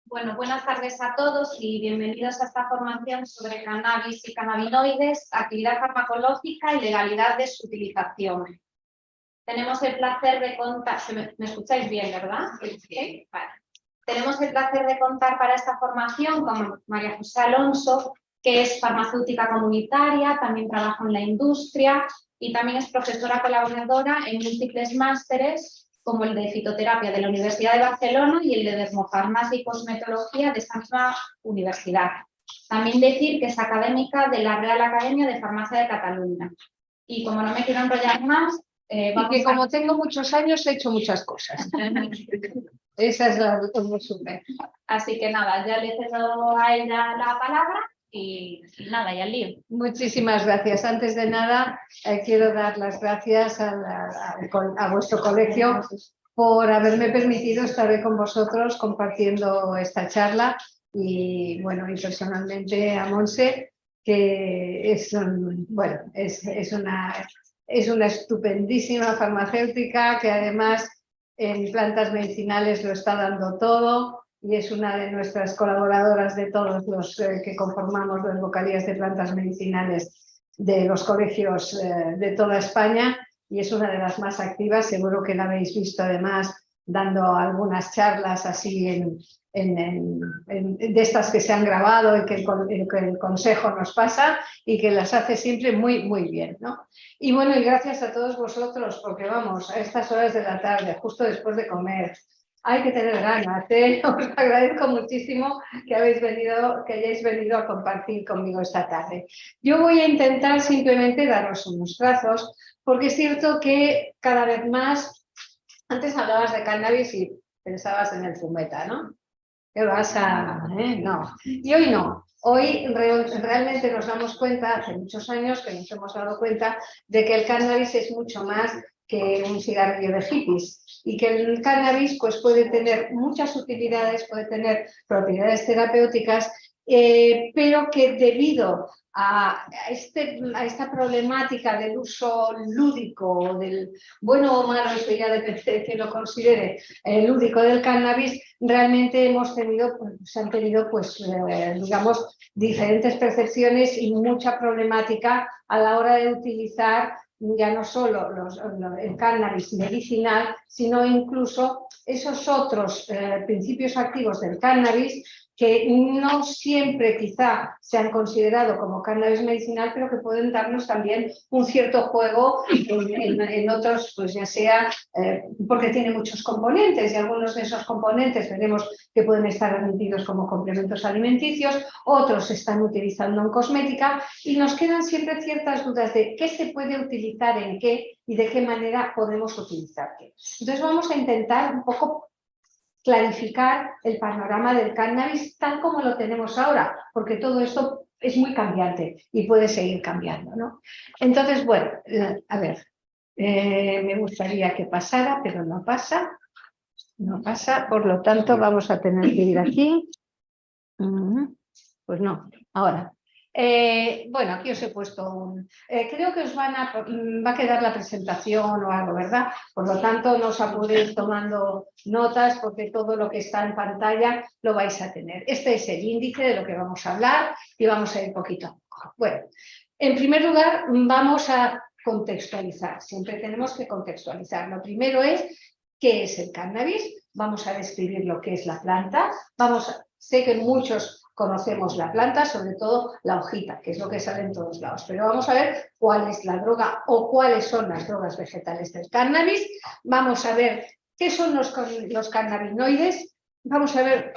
Bueno, buenas tardes a todos y bienvenidos a esta formación sobre cannabis y cannabinoides, actividad farmacológica y legalidad de su utilización. Tenemos el placer de contar, ¿me escucháis bien, verdad? Sí. Vale. Tenemos el placer de contar para esta formación con María José Alonso, que es farmacéutica comunitaria, también trabaja en la industria y también es profesora colaboradora en múltiples másteres, como el de fitoterapia de la Universidad de Barcelona y el de dermofarmacia y cosmetología de esta misma universidad. También decir que es académica de la Real Academia de Farmacia de Cataluña. Y como no me quiero enrollar más... y que como tengo muchos años he hecho muchas cosas. Esa es la resumen. Así que nada, ya le cedo a ella la palabra y nada, ya al lío. Muchísimas gracias. Antes de nada, quiero dar las gracias a vuestro colegio por haberme permitido estar hoy con vosotros compartiendo esta charla y, bueno, y personalmente a Monse, que es una estupendísima farmacéutica que además en plantas medicinales lo está dando todo y es una de nuestras colaboradoras de todos los que conformamos las vocalías de plantas medicinales de los colegios de toda España y es una de las más activas. Seguro que la habéis visto además dando algunas charlas así de estas que se han grabado y que el consejo nos pasa y que las hace siempre muy, muy bien, ¿no? Y bueno, y gracias a todos vosotros, porque vamos, a estas horas de la tarde, justo después de comer, hay que tener ganas, ¿eh? Os agradezco muchísimo que hayáis venido a compartir conmigo esta tarde. Yo voy a intentar simplemente daros unos trazos, porque es cierto que cada vez más, antes hablabas de cannabis y pensabas en el fumeta, ¿no? ¿Qué vas a...? No. Y hoy no. Hoy realmente nos damos cuenta, hace muchos años que nos hemos dado cuenta de que el cannabis es mucho más que un cigarrillo de hippies y que el cannabis pues, puede tener muchas utilidades, puede tener propiedades terapéuticas, pero que debido a esta problemática del uso lúdico, del bueno o malo, esto ya depende de que lo considere, lúdico del cannabis, realmente se han tenido pues, digamos, diferentes percepciones y mucha problemática a la hora de utilizar ya no solo el cannabis medicinal, sino incluso esos otros principios activos del cannabis que no siempre quizá se han considerado como cannabis medicinal, pero que pueden darnos también un cierto juego en otros, pues ya sea porque tiene muchos componentes y algunos de esos componentes veremos que pueden estar admitidos como complementos alimenticios, otros se están utilizando en cosmética y nos quedan siempre ciertas dudas de qué se puede utilizar en qué y de qué manera podemos utilizar qué. Entonces vamos a intentar un poco clarificar el panorama del cannabis tal como lo tenemos ahora, porque todo esto es muy cambiante y puede seguir cambiando, ¿no? Entonces, bueno, a ver, me gustaría que pasara, pero no pasa. No pasa, por lo tanto vamos a tener que ir aquí. Pues no, ahora. Bueno, aquí os he puesto creo que os va a quedar la presentación o algo, ¿verdad? Por lo tanto, no os apuréis tomando notas porque todo lo que está en pantalla lo vais a tener. Este es el índice de lo que vamos a hablar y vamos a ir poquito a poco. Bueno, en primer lugar, vamos a contextualizar. Siempre tenemos que contextualizar. Lo primero es qué es el cannabis. Vamos a describir lo que es la planta. Sé que muchos conocemos la planta, sobre todo la hojita, que es lo que sale en todos lados. Pero vamos a ver cuál es la droga o cuáles son las drogas vegetales del cannabis. Vamos a ver qué son los cannabinoides. Vamos a ver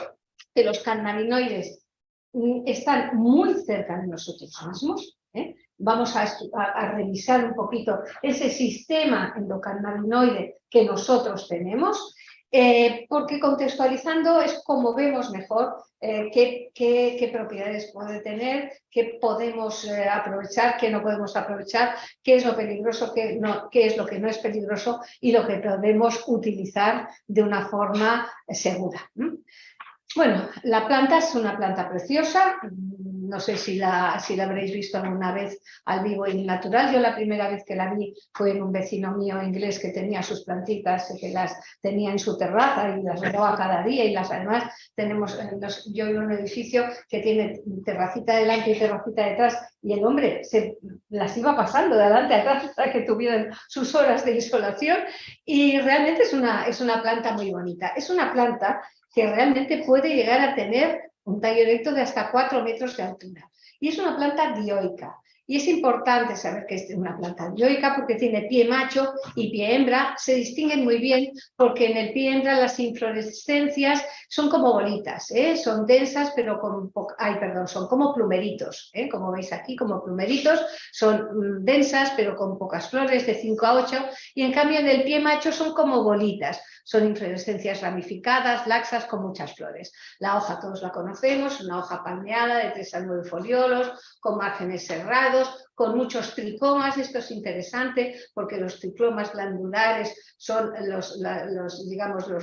que los cannabinoides están muy cerca de nosotros mismos. Vamos a revisar un poquito ese sistema endocannabinoide que nosotros tenemos. Porque contextualizando es como vemos mejor qué propiedades puede tener, qué podemos aprovechar, qué no podemos aprovechar, qué es lo peligroso, qué es lo que no es peligroso y lo que podemos utilizar de una forma segura. Bueno, la planta es una planta preciosa. No sé si la habréis visto alguna vez al vivo y natural. Yo la primera vez que la vi fue en un vecino mío inglés que tenía sus plantitas, que las tenía en su terraza y las regaba cada día. Y además tenemos, yo vivo en un edificio que tiene terracita delante y terracita detrás, y el hombre las iba pasando de adelante a atrás hasta que tuvieran sus horas de insolación. Y realmente es una planta muy bonita. Es una planta que realmente puede llegar a tener un tallo erecto de hasta 4 metros de altura. Y es una planta dioica. Y es importante saber que es una planta dioica porque tiene pie macho y pie hembra. Se distinguen muy bien porque en el pie hembra las inflorescencias son como bolitas, son densas, pero son como plumeritos, como veis aquí, como plumeritos. Son densas, pero con pocas flores, de 5 a 8. Y en cambio en el pie macho son como bolitas. Son inflorescencias ramificadas, laxas, con muchas flores. La hoja todos la conocemos, una hoja palmeada de 3 a 9 foliolos, con márgenes serrados, con muchos tricomas. Esto es interesante porque los tricomas glandulares son los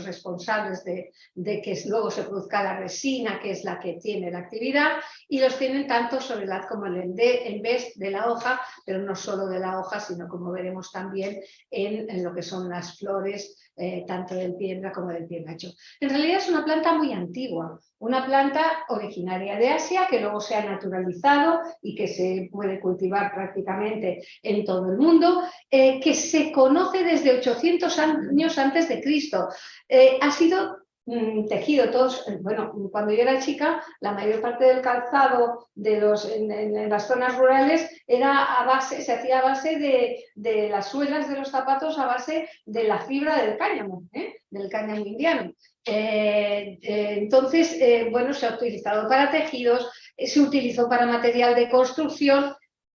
responsables de que luego se produzca la resina, que es la que tiene la actividad, y los tienen tanto sobre el haz como en vez de la hoja, pero no solo de la hoja, sino como veremos también en lo que son las flores, tanto del pie hembra como del pie macho. En realidad es una planta muy antigua, una planta originaria de Asia que luego se ha naturalizado y que se puede cultivar prácticamente en todo el mundo, que se conoce desde 800 años antes de Cristo. Ha sido tejido todos, bueno, cuando yo era chica, la mayor parte del calzado en las zonas rurales se hacía a base de las suelas de los zapatos, a base de la fibra del cáñamo, del cáñamo indiano. Entonces, bueno, se ha utilizado para tejidos, se utilizó para material de construcción,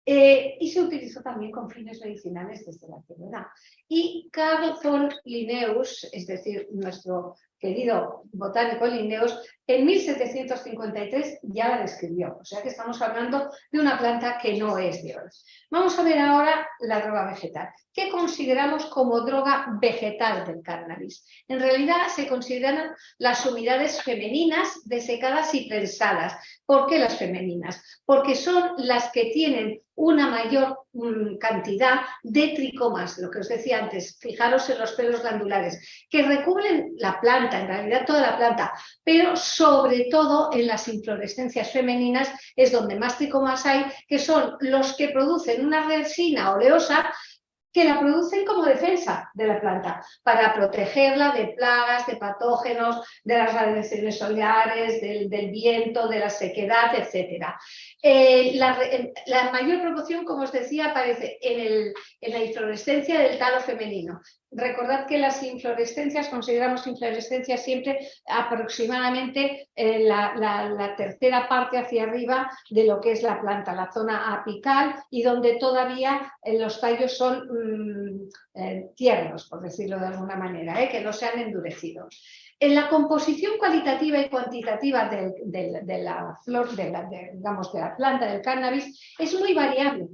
y se utilizó también con fines medicinales desde la antigüedad. Y Carl von Linnaeus, es decir, nuestro querido botánico Linnaeus, en 1753 ya la describió. O sea que estamos hablando de una planta que no es de hoy. Vamos a ver ahora la droga vegetal. ¿Qué consideramos como droga vegetal del cannabis? En realidad se consideran las unidades femeninas desecadas y prensadas. ¿Por qué las femeninas? Porque son las que tienen una mayor cantidad de tricomas, lo que os decía antes. Fijaros en los pelos glandulares, que recubren la planta, en realidad toda la planta, pero sobre todo en las inflorescencias femeninas es donde más tricomas hay, que son los que producen una resina oleosa que la producen como defensa de la planta, para protegerla de plagas, de patógenos, de las radiaciones solares, del viento, de la sequedad, etc. La mayor proporción, como os decía, aparece en la inflorescencia del talo femenino. Recordad que las inflorescencias, consideramos inflorescencias siempre aproximadamente la tercera parte hacia arriba de lo que es la planta, la zona apical, y donde todavía los tallos son tiernos, por decirlo de alguna manera, que no se han endurecido. En la composición cualitativa y cuantitativa de la flor, de la planta del cannabis, es muy variable.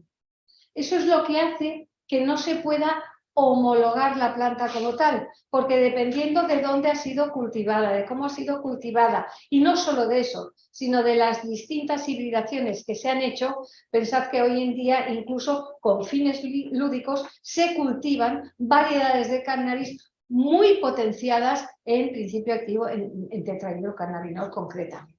Eso es lo que hace que no se pueda homologar la planta como tal, porque dependiendo de dónde ha sido cultivada, de cómo ha sido cultivada, y no solo de eso, sino de las distintas hibridaciones que se han hecho, pensad que hoy en día, incluso con fines lúdicos, se cultivan variedades de cannabis muy potenciadas en principio activo, en tetrahidrocannabinol concretamente.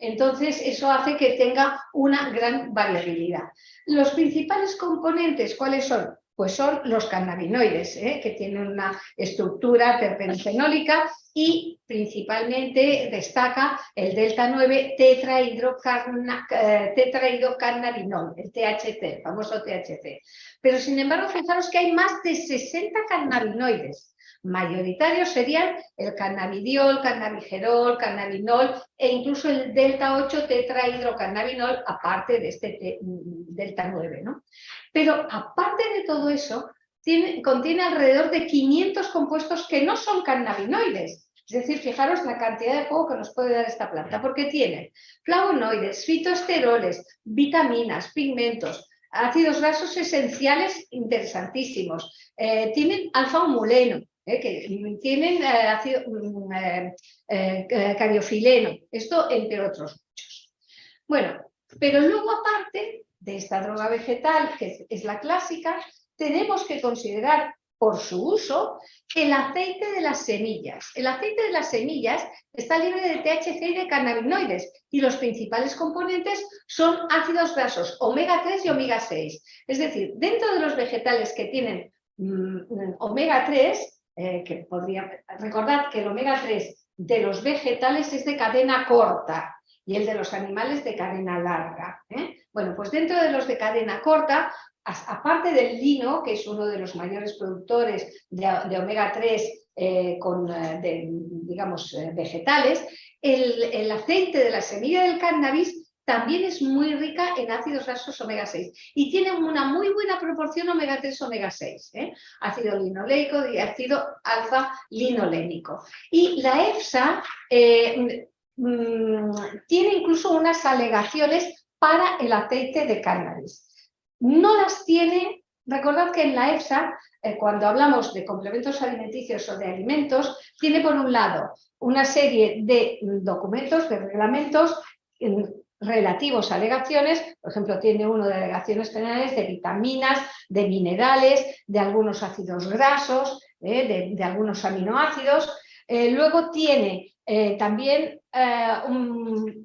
Entonces, eso hace que tenga una gran variabilidad. Los principales componentes, ¿cuáles son? Pues son los cannabinoides, que tienen una estructura terpenofenólica, y principalmente destaca el delta 9 tetrahidrocannabinol, el THC, el famoso THC. Pero sin embargo, fijaros que hay más de 60 cannabinoides. Mayoritarios serían el cannabidiol, cannabigerol, cannabinol e incluso el delta 8 tetrahidrocannabinol, aparte de este delta 9, ¿no? Pero aparte de todo eso, contiene alrededor de 500 compuestos que no son cannabinoides. Es decir, fijaros la cantidad de juego que nos puede dar esta planta, porque tiene flavonoides, fitoesteroles, vitaminas, pigmentos, ácidos grasos esenciales interesantísimos, tienen alfa-humuleno, que tienen ácido cariofileno, esto entre otros muchos. Bueno, pero luego aparte de esta droga vegetal, que es la clásica, tenemos que considerar por su uso el aceite de las semillas. El aceite de las semillas está libre de THC y de cannabinoides y los principales componentes son ácidos grasos omega 3 y omega 6. Es decir, dentro de los vegetales que tienen omega 3, que recordad que el omega 3 de los vegetales es de cadena corta y el de los animales de cadena larga. Bueno, pues dentro de los de cadena corta, aparte del lino, que es uno de los mayores productores de omega 3 digamos, vegetales, el aceite de la semilla del cannabis también es muy rica en ácidos grasos omega 6 y tiene una muy buena proporción omega 3 omega 6, ácido linoleico y ácido alfa-linolénico. Y la EFSA tiene incluso unas alegaciones para el aceite de cannabis. No las tiene, recordad que en la EFSA, cuando hablamos de complementos alimenticios o de alimentos, tiene por un lado una serie de documentos, de reglamentos relativos a alegaciones, por ejemplo, tiene uno de alegaciones generales de vitaminas, de minerales, de algunos ácidos grasos, de algunos aminoácidos. Luego tiene también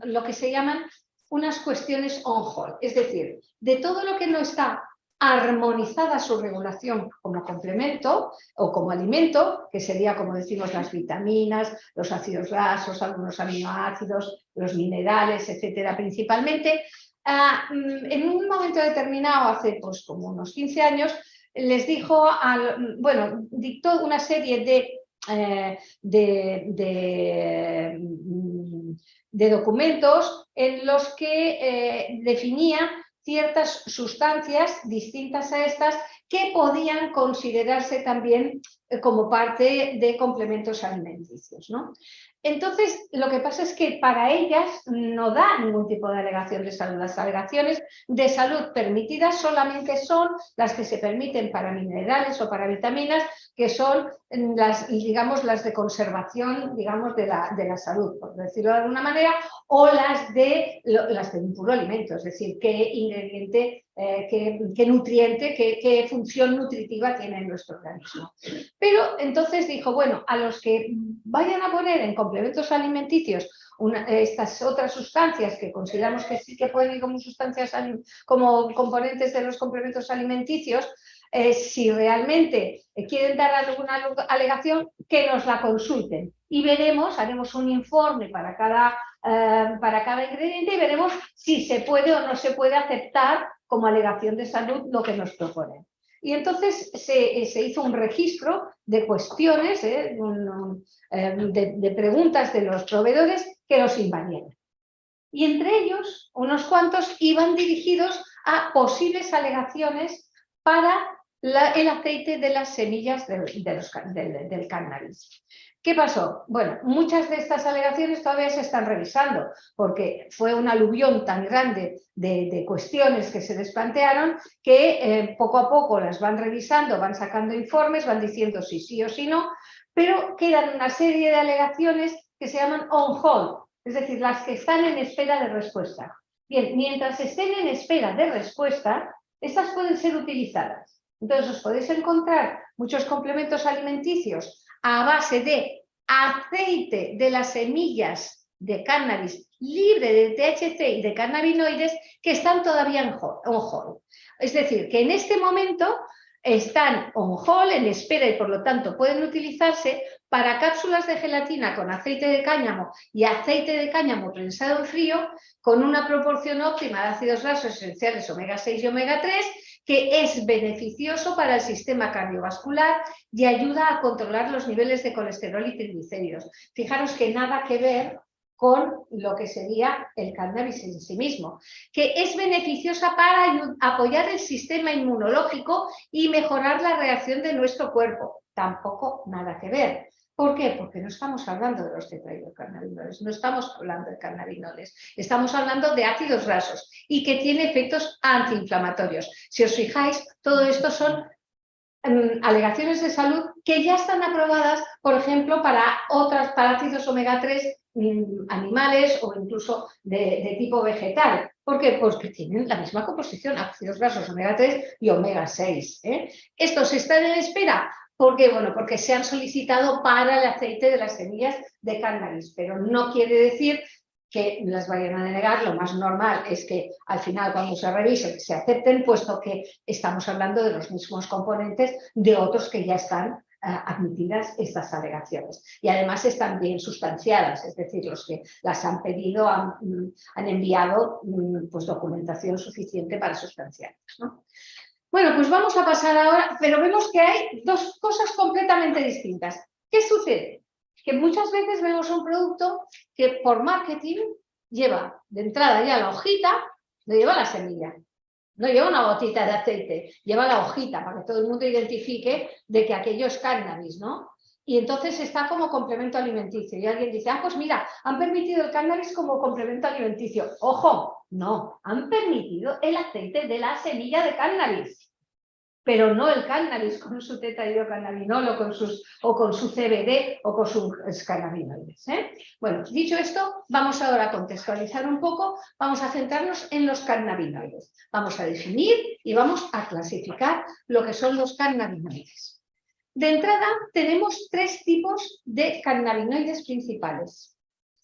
lo que se llaman unas cuestiones on-hold, es decir, de todo lo que no está armonizada su regulación como complemento o como alimento, que sería, como decimos, las vitaminas, los ácidos grasos, algunos aminoácidos, los minerales, etcétera, principalmente. En un momento determinado, hace pues como unos 15 años, les dijo, dictó una serie de documentos en los que definía ciertas sustancias distintas a estas que podían considerarse también como parte de complementos alimenticios, ¿no? Entonces, lo que pasa es que para ellas no da ningún tipo de alegación de salud. Las alegaciones de salud permitidas solamente son las que se permiten para minerales o para vitaminas, que son las de conservación, digamos, de la salud, por decirlo de alguna manera, o las de un puro alimento, es decir, qué ingrediente, qué nutriente, qué función nutritiva tiene en nuestro organismo. Pero entonces dijo, bueno, a los que vayan a poner en complementos alimenticios estas otras sustancias que consideramos que sí que pueden ir como sustancias, como componentes de los complementos alimenticios, si realmente quieren dar alguna alegación, que nos la consulten y veremos, haremos un informe para cada ingrediente y veremos si se puede o no se puede aceptar como alegación de salud lo que nos proponen. Y entonces se hizo un registro de cuestiones, de preguntas de los proveedores que los invadieron. Y entre ellos, unos cuantos iban dirigidos a posibles alegaciones para el aceite de las semillas del cannabis. ¿Qué pasó? Bueno, muchas de estas alegaciones todavía se están revisando porque fue un aluvión tan grande de cuestiones que se les plantearon que poco a poco las van revisando, van sacando informes, van diciendo si sí o si no, pero quedan una serie de alegaciones que se llaman on hold, es decir, las que están en espera de respuesta. Bien, mientras estén en espera de respuesta, estas pueden ser utilizadas. Entonces os podéis encontrar muchos complementos alimenticios a base de aceite de las semillas de cannabis libre de THC y de cannabinoides que están todavía en hold. Es decir, que en este momento están on hold, en espera, y por lo tanto pueden utilizarse para cápsulas de gelatina con aceite de cáñamo y aceite de cáñamo prensado en frío con una proporción óptima de ácidos grasos esenciales omega 6 y omega 3, que es beneficioso para el sistema cardiovascular y ayuda a controlar los niveles de colesterol y triglicéridos. Fijaros que nada que ver con lo que sería el cannabis en sí mismo, que es beneficiosa para apoyar el sistema inmunológico y mejorar la reacción de nuestro cuerpo. Tampoco nada que ver. ¿Por qué? Porque no estamos hablando de los tetraidrocannabinoides, no estamos hablando de cannabinoides, estamos hablando de ácidos grasos y que tiene efectos antiinflamatorios. Si os fijáis, todo esto son alegaciones de salud que ya están aprobadas, por ejemplo, para ácidos omega 3 animales o incluso de tipo vegetal. ¿Por qué? Pues que tienen la misma composición, ácidos grasos omega 3 y omega 6. Estos están en espera. ¿Por qué? Bueno, porque se han solicitado para el aceite de las semillas de cannabis, pero no quiere decir que las vayan a denegar. Lo más normal es que al final, cuando se revisen, se acepten, puesto que estamos hablando de los mismos componentes de otros que ya están admitidas estas alegaciones. Y además están bien sustanciadas, es decir, los que las han pedido han enviado pues, documentación suficiente para sustanciarlas, ¿no? Bueno, pues vamos a pasar ahora, pero vemos que hay dos cosas completamente distintas. ¿Qué sucede? Que muchas veces vemos un producto que por marketing lleva de entrada ya la hojita, no lleva la semilla, no lleva una gotita de aceite, lleva la hojita para que todo el mundo identifique de que aquello es cannabis, ¿no? Y entonces está como complemento alimenticio. Y alguien dice, pues mira, han permitido el cannabis como complemento alimenticio. ¡Ojo! No, han permitido el aceite de la semilla de cannabis, pero no el cannabis con su tetrahidrocannabinol o con su CBD o con sus cannabinoides. Bueno, dicho esto, vamos ahora a contextualizar un poco, vamos a centrarnos en los cannabinoides. Vamos a definir y vamos a clasificar lo que son los cannabinoides. De entrada, tenemos tres tipos de cannabinoides principales.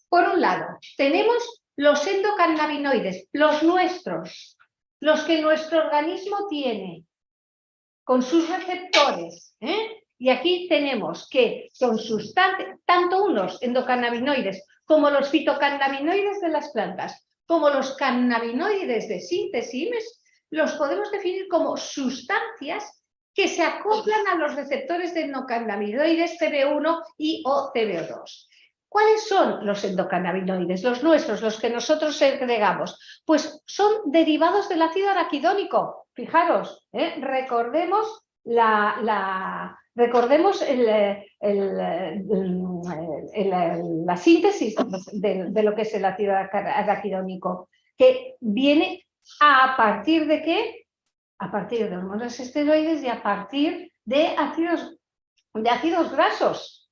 Por un lado, tenemos los endocannabinoides, los nuestros, los que nuestro organismo tiene, con sus receptores, y aquí tenemos que son sustancias, tanto unos endocannabinoides como los fitocannabinoides de las plantas, como los cannabinoides de síntesis, los podemos definir como sustancias que se acoplan a los receptores de endocannabinoides CB1 y o CB2. ¿Cuáles son los endocannabinoides? Los nuestros, los que nosotros segregamos. Pues son derivados del ácido araquidónico. Fijaros, recordemos la síntesis de lo que es el ácido araquidónico, que viene a partir de ¿qué? A partir de hormonas esteroides y a partir de ácidos grasos.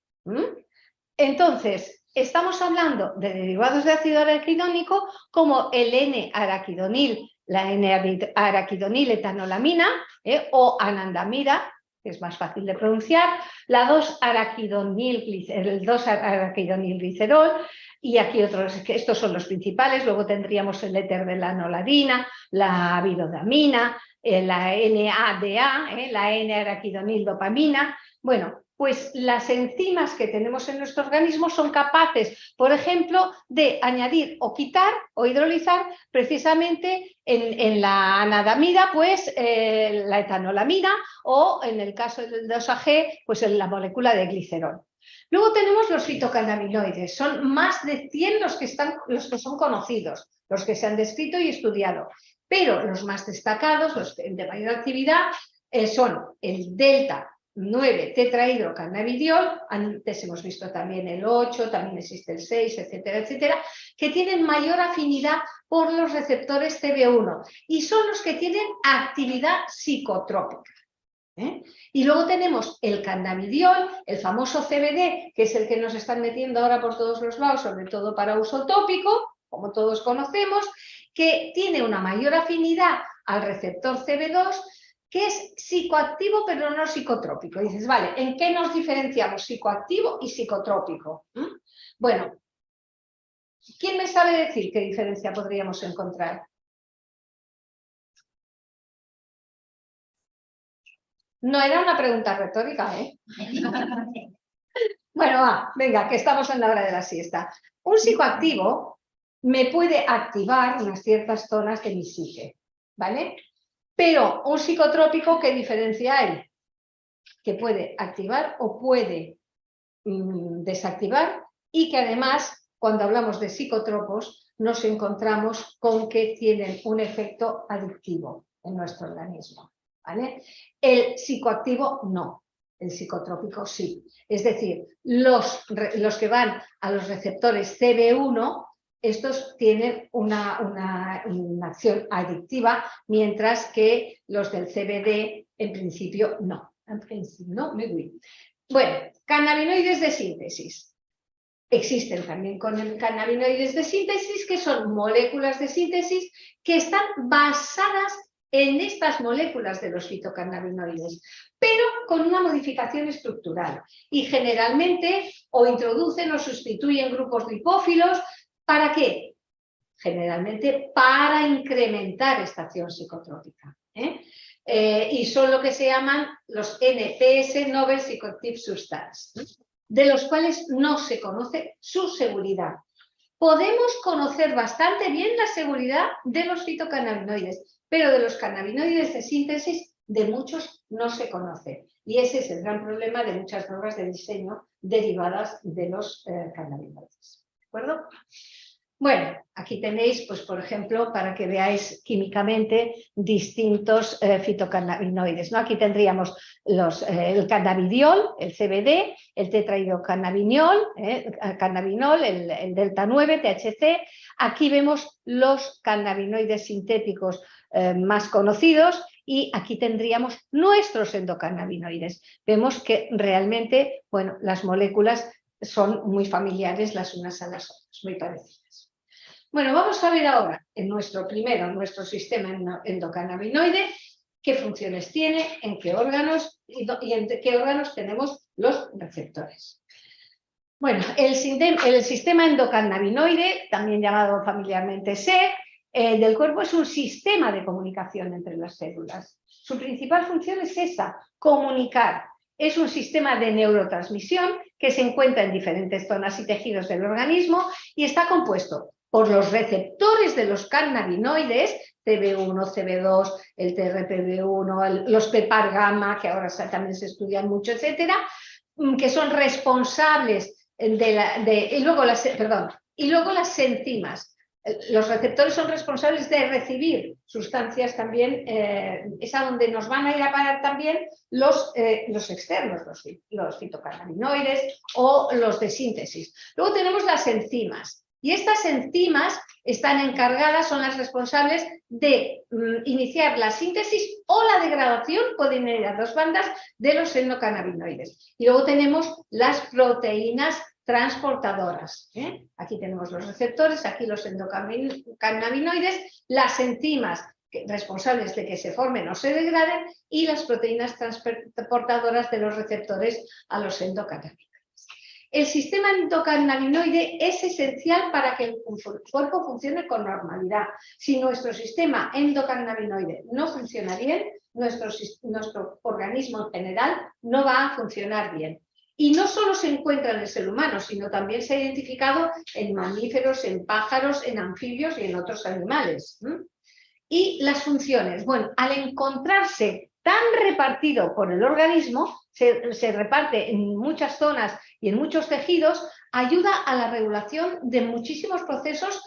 Entonces, estamos hablando de derivados de ácido araquidónico como el N-araquidonil, la N-araquidoniletanolamina o anandamida, que es más fácil de pronunciar, la 2-araquidonilglicerol, y aquí otros, estos son los principales. Luego tendríamos el éter de la noladina, la vilodamina, la NADA, la N-araquidonildopamina. Bueno, pues las enzimas que tenemos en nuestro organismo son capaces, por ejemplo, de añadir o quitar o hidrolizar precisamente en la anandamida, pues la etanolamina, o en el caso del 2-AG, pues en la molécula de glicerol. Luego tenemos los fitocannabinoides, son más de 100 los que son conocidos, los que se han descrito y estudiado, pero los más destacados, los de mayor actividad, son el delta 9 tetrahidrocannabidiol, antes hemos visto también el 8, también existe el 6, etcétera, etcétera, que tienen mayor afinidad por los receptores CB1 y son los que tienen actividad psicotrópica. Y luego tenemos el cannabidiol, el famoso CBD, que es el que nos están metiendo ahora por todos los lados, sobre todo para uso tópico, como todos conocemos, que tiene una mayor afinidad al receptor CB2, que es psicoactivo pero no psicotrópico. Y dices, vale, ¿en qué nos diferenciamos psicoactivo y psicotrópico? Bueno, ¿quién me sabe decir qué diferencia podríamos encontrar? No era una pregunta retórica, ¿eh? Bueno, venga, que estamos en la hora de la siesta. Un psicoactivo me puede activar unas ciertas zonas de mi psique, ¿vale? Pero un psicotrópico, ¿qué diferencia hay? Que puede activar o puede desactivar, y que además, cuando hablamos de psicotropos, nos encontramos con que tienen un efecto adictivo en nuestro organismo, ¿vale? El psicoactivo no, el psicotrópico sí. Es decir, los que van a los receptores CB1, estos tienen una acción adictiva, mientras que los del CBD en principio no. ¿no? Bueno, cannabinoides de síntesis. Existen también cannabinoides de síntesis, que son moléculas de síntesis que están basadas en estas moléculas de los fitocannabinoides, pero con una modificación estructural. Y generalmente o introducen o sustituyen grupos lipófilos. ¿Para qué? Generalmente para incrementar esta acción psicotrópica. Y son lo que se llaman los NPS, Novel Psychoactive Substance, de los cuales no se conoce su seguridad. Podemos conocer bastante bien la seguridad de los fitocannabinoides, pero de los cannabinoides de síntesis, de muchos no se conoce. Y ese es el gran problema de muchas drogas de diseño derivadas de los cannabinoides. ¿De acuerdo? Bueno, aquí tenéis, pues, por ejemplo, para que veáis químicamente distintos fitocannabinoides, ¿no? Aquí tendríamos el cannabidiol, el CBD, el tetrahidrocannabinol, cannabinol, el delta 9, THC. Aquí vemos los cannabinoides sintéticos más conocidos y aquí tendríamos nuestros endocannabinoides. Vemos que realmente, bueno, las moléculas son muy familiares las unas a las otras, muy parecidas. Bueno, vamos a ver ahora nuestro sistema endocannabinoide, qué funciones tiene, en qué órganos y en qué órganos tenemos los receptores. Bueno, el sistema endocannabinoide, también llamado familiarmente SEC, del cuerpo, es un sistema de comunicación entre las células. Su principal función es esa, comunicar. Es un sistema de neurotransmisión que se encuentra en diferentes zonas y tejidos del organismo y está compuesto por los receptores de los cannabinoides, CB1, CB2, el TRPV1, los PPAR gamma, que ahora también se estudian mucho, etcétera, que son responsables y luego las enzimas. Los receptores son responsables de recibir sustancias también, es a donde nos van a ir a parar también los externos, los fitocannabinoides o los de síntesis. Luego tenemos las enzimas. Y estas enzimas están encargadas, son las responsables de iniciar la síntesis o la degradación, pueden ir a dos bandas, de los endocannabinoides. Y luego tenemos las proteínas transportadoras. Aquí tenemos los receptores, aquí los endocannabinoides, las enzimas responsables de que se formen o se degraden y las proteínas transportadoras de los receptores a los endocannabinoides. El sistema endocannabinoide es esencial para que el cuerpo funcione con normalidad. Si nuestro sistema endocannabinoide no funciona bien, nuestro organismo en general no va a funcionar bien. Y no solo se encuentra en el ser humano, sino también se ha identificado en mamíferos, en pájaros, en anfibios y en otros animales. Y las funciones, bueno, al encontrarse tan repartido por el organismo, se reparte en muchas zonas y en muchos tejidos, ayuda a la regulación de muchísimos procesos,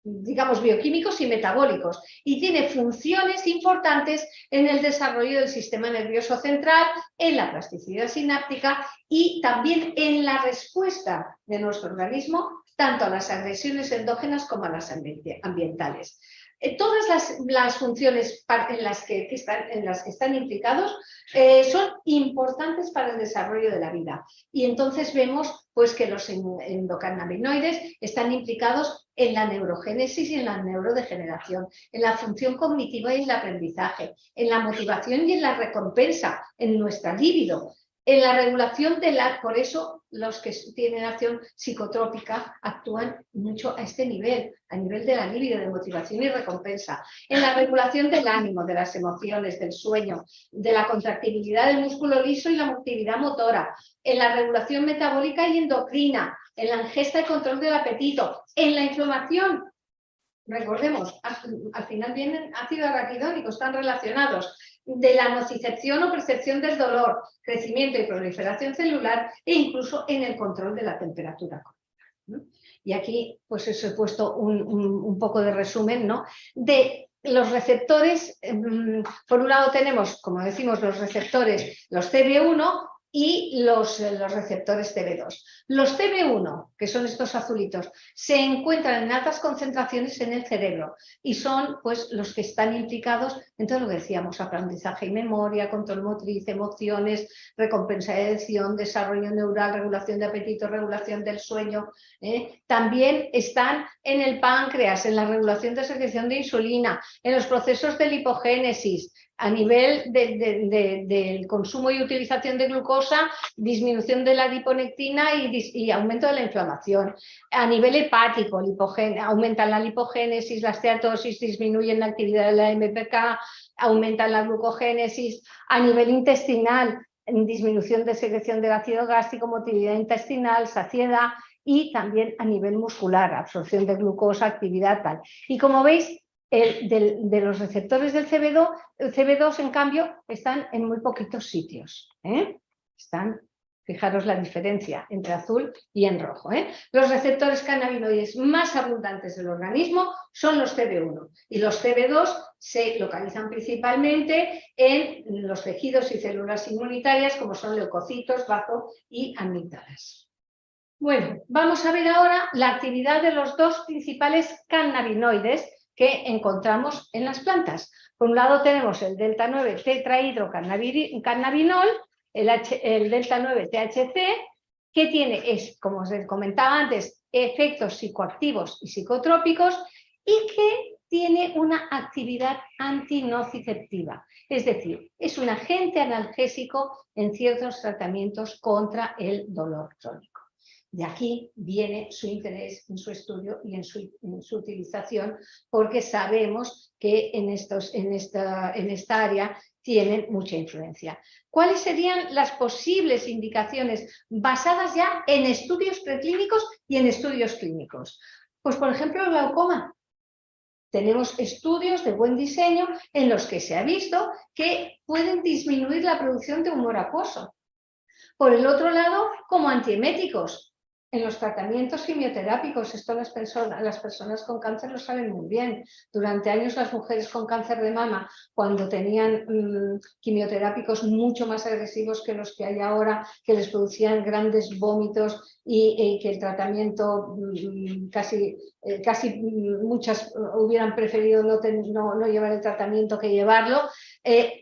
digamos, bioquímicos y metabólicos, y tiene funciones importantes en el desarrollo del sistema nervioso central, en la plasticidad sináptica y también en la respuesta de nuestro organismo tanto a las agresiones endógenas como a las ambientales. Todas las funciones en las que están implicados son importantes para el desarrollo de la vida. Y entonces vemos, pues, que los endocannabinoides están implicados en la neurogénesis y en la neurodegeneración, en la función cognitiva y el aprendizaje, en la motivación y en la recompensa, en nuestra libido, en la regulación por eso los que tienen acción psicotrópica actúan mucho a este nivel, a nivel de la libido, de motivación y recompensa, en la regulación del ánimo, de las emociones, del sueño, de la contractibilidad del músculo liso y la actividad motora, en la regulación metabólica y endocrina, en la ingesta y control del apetito, en la inflamación. Recordemos, al final vienen ácidos araquidónicos, están relacionados, de la nocicepción o percepción del dolor, crecimiento y proliferación celular e incluso en el control de la temperatura corporal. Y aquí pues os he puesto un poco de resumen, ¿no?, de los receptores. Por un lado tenemos, como decimos, los receptores, los CB1, y los receptores CB2. Los CB1, que son estos azulitos, se encuentran en altas concentraciones en el cerebro y son pues, los que están implicados en todo lo que decíamos, aprendizaje y memoria, control motriz, emociones, recompensa de adicción, desarrollo neural, regulación de apetito, regulación del sueño. También están en el páncreas, en la regulación de secreción de insulina, en los procesos de lipogénesis, a nivel del consumo y utilización de glucosa, disminución de la adiponectina y aumento de la inflamación. A nivel hepático, aumentan la lipogénesis, la steatosis, disminuyen la actividad de la MPK, aumentan la glucogénesis. A nivel intestinal, disminución de secreción del ácido gástrico, motilidad intestinal, saciedad, y también a nivel muscular, absorción de glucosa, actividad tal. Y como veis, de los receptores del CB2, en cambio, están en muy poquitos sitios. Fijaros la diferencia entre azul y en rojo. Los receptores cannabinoides más abundantes del organismo son los CB1 y los CB2 se localizan principalmente en los tejidos y células inmunitarias como son leucocitos, bazo y amígdalas. Bueno, vamos a ver ahora la actividad de los dos principales cannabinoides que encontramos en las plantas. Por un lado tenemos el delta 9 tetrahidrocannabinol, el delta 9 THC, que tiene, como os comentaba antes, efectos psicoactivos y psicotrópicos y que tiene una actividad antinociceptiva, es decir, es un agente analgésico en ciertos tratamientos contra el dolor crónico. De aquí viene su interés en su estudio y en su utilización, porque sabemos que en esta área tienen mucha influencia. ¿Cuáles serían las posibles indicaciones basadas ya en estudios preclínicos y en estudios clínicos? Pues, por ejemplo, el glaucoma. Tenemos estudios de buen diseño en los que se ha visto que pueden disminuir la producción de humor acuoso. Por el otro lado, como antieméticos, en los tratamientos quimioterápicos, esto las personas con cáncer lo saben muy bien. Durante años las mujeres con cáncer de mama, cuando tenían quimioterápicos mucho más agresivos que los que hay ahora, que les producían grandes vómitos y que el tratamiento casi muchas hubieran preferido no llevar el tratamiento que llevarlo,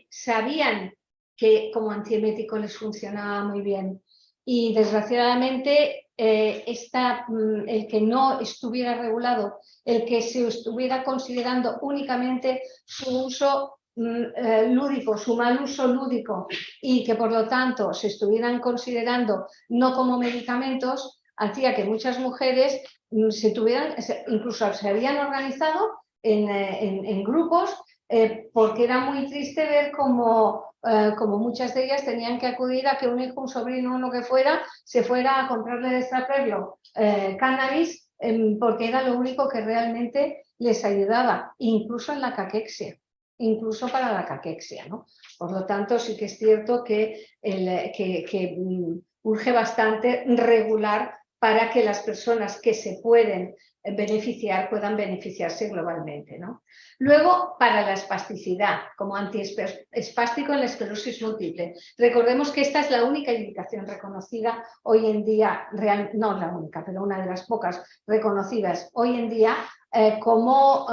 sabían que como antiemético les funcionaba muy bien. Y desgraciadamente el que no estuviera regulado, el que se estuviera considerando únicamente su uso lúdico, su mal uso lúdico, y que por lo tanto se estuvieran considerando no como medicamentos, hacía que muchas mujeres incluso se habían organizado en grupos, porque era muy triste ver como muchas de ellas tenían que acudir a que un hijo, un sobrino, uno que fuera, se fuera a comprarle de extraperlo cannabis, porque era lo único que realmente les ayudaba, incluso en la caquexia, incluso para la caquexia, ¿no? Por lo tanto, sí que es cierto que urge bastante regular para que las personas que se pueden beneficiar puedan beneficiarse globalmente, ¿no? Luego, para la espasticidad, como antiespástico en la esclerosis múltiple. Recordemos que esta es la única indicación reconocida hoy en día, no la única, pero una de las pocas reconocidas hoy en día como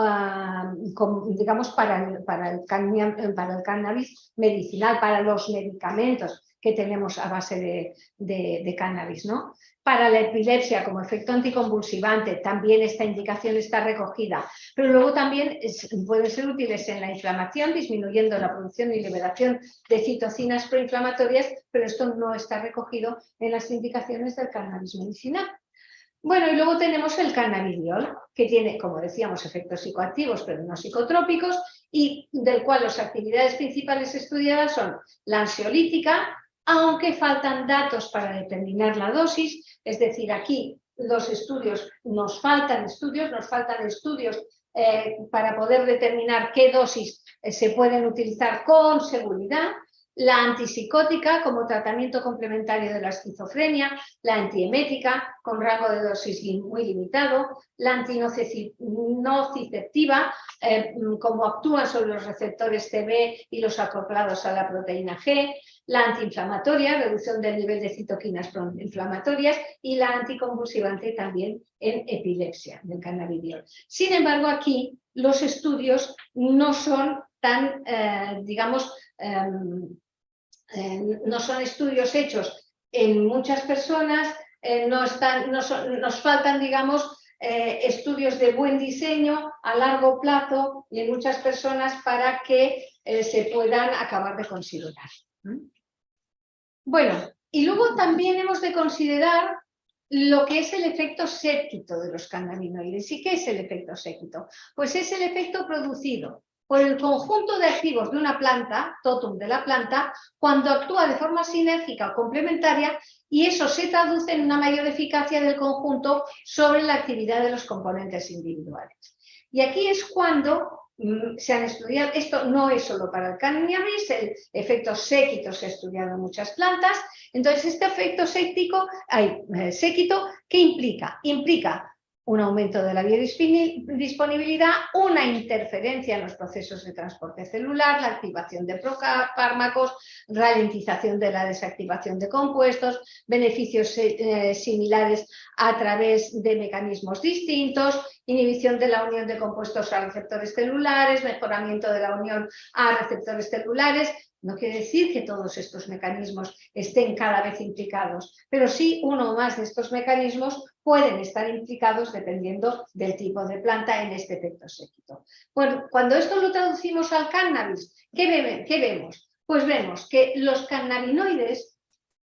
digamos, para el cannabis medicinal, para los medicamentos que tenemos a base de cannabis, ¿no? Para la epilepsia como efecto anticonvulsivante también esta indicación está recogida, pero luego también pueden ser útiles en la inflamación, disminuyendo la producción y liberación de citocinas proinflamatorias, pero esto no está recogido en las indicaciones del cannabis medicinal. Bueno, y luego tenemos el cannabidiol, que tiene, como decíamos, efectos psicoactivos, pero no psicotrópicos, y del cual las actividades principales estudiadas son la ansiolítica, aunque faltan datos para determinar la dosis, es decir, aquí los estudios, nos faltan estudios para poder determinar qué dosis se pueden utilizar con seguridad. la antipsicótica como tratamiento complementario de la esquizofrenia, la antiemética con rango de dosis muy limitado, la antinociceptiva como actúa sobre los receptores CB y los acoplados a la proteína G, la antiinflamatoria, reducción del nivel de citoquinas proinflamatorias y la anticonvulsivante también en epilepsia del cannabidiol. Sin embargo, aquí los estudios no son tan, no son estudios hechos en muchas personas, nos faltan, digamos, estudios de buen diseño a largo plazo y en muchas personas para que se puedan acabar de considerar. Bueno, y luego también hemos de considerar lo que es el efecto séptico de los cannabinoides. ¿Y qué es el efecto séptico? Pues es el efecto producido por el conjunto de activos de una planta, totum de la planta, cuando actúa de forma sinérgica o complementaria, y eso se traduce en una mayor eficacia del conjunto sobre la actividad de los componentes individuales. Y aquí es cuando se han estudiado, esto no es solo para el cannabis, el efecto séquito se ha estudiado en muchas plantas. Entonces, este efecto séquito, ¿qué implica? Implica un aumento de la biodisponibilidad, una interferencia en los procesos de transporte celular, la activación de fármacos, ralentización de la desactivación de compuestos, beneficios similares a través de mecanismos distintos, inhibición de la unión de compuestos a receptores celulares, mejoramiento de la unión a receptores celulares. No quiere decir que todos estos mecanismos estén cada vez implicados, pero sí uno o más de estos mecanismos pueden estar implicados dependiendo del tipo de planta en este efecto séquito. Bueno, cuando esto lo traducimos al cannabis, ¿qué vemos? Pues vemos que los cannabinoides,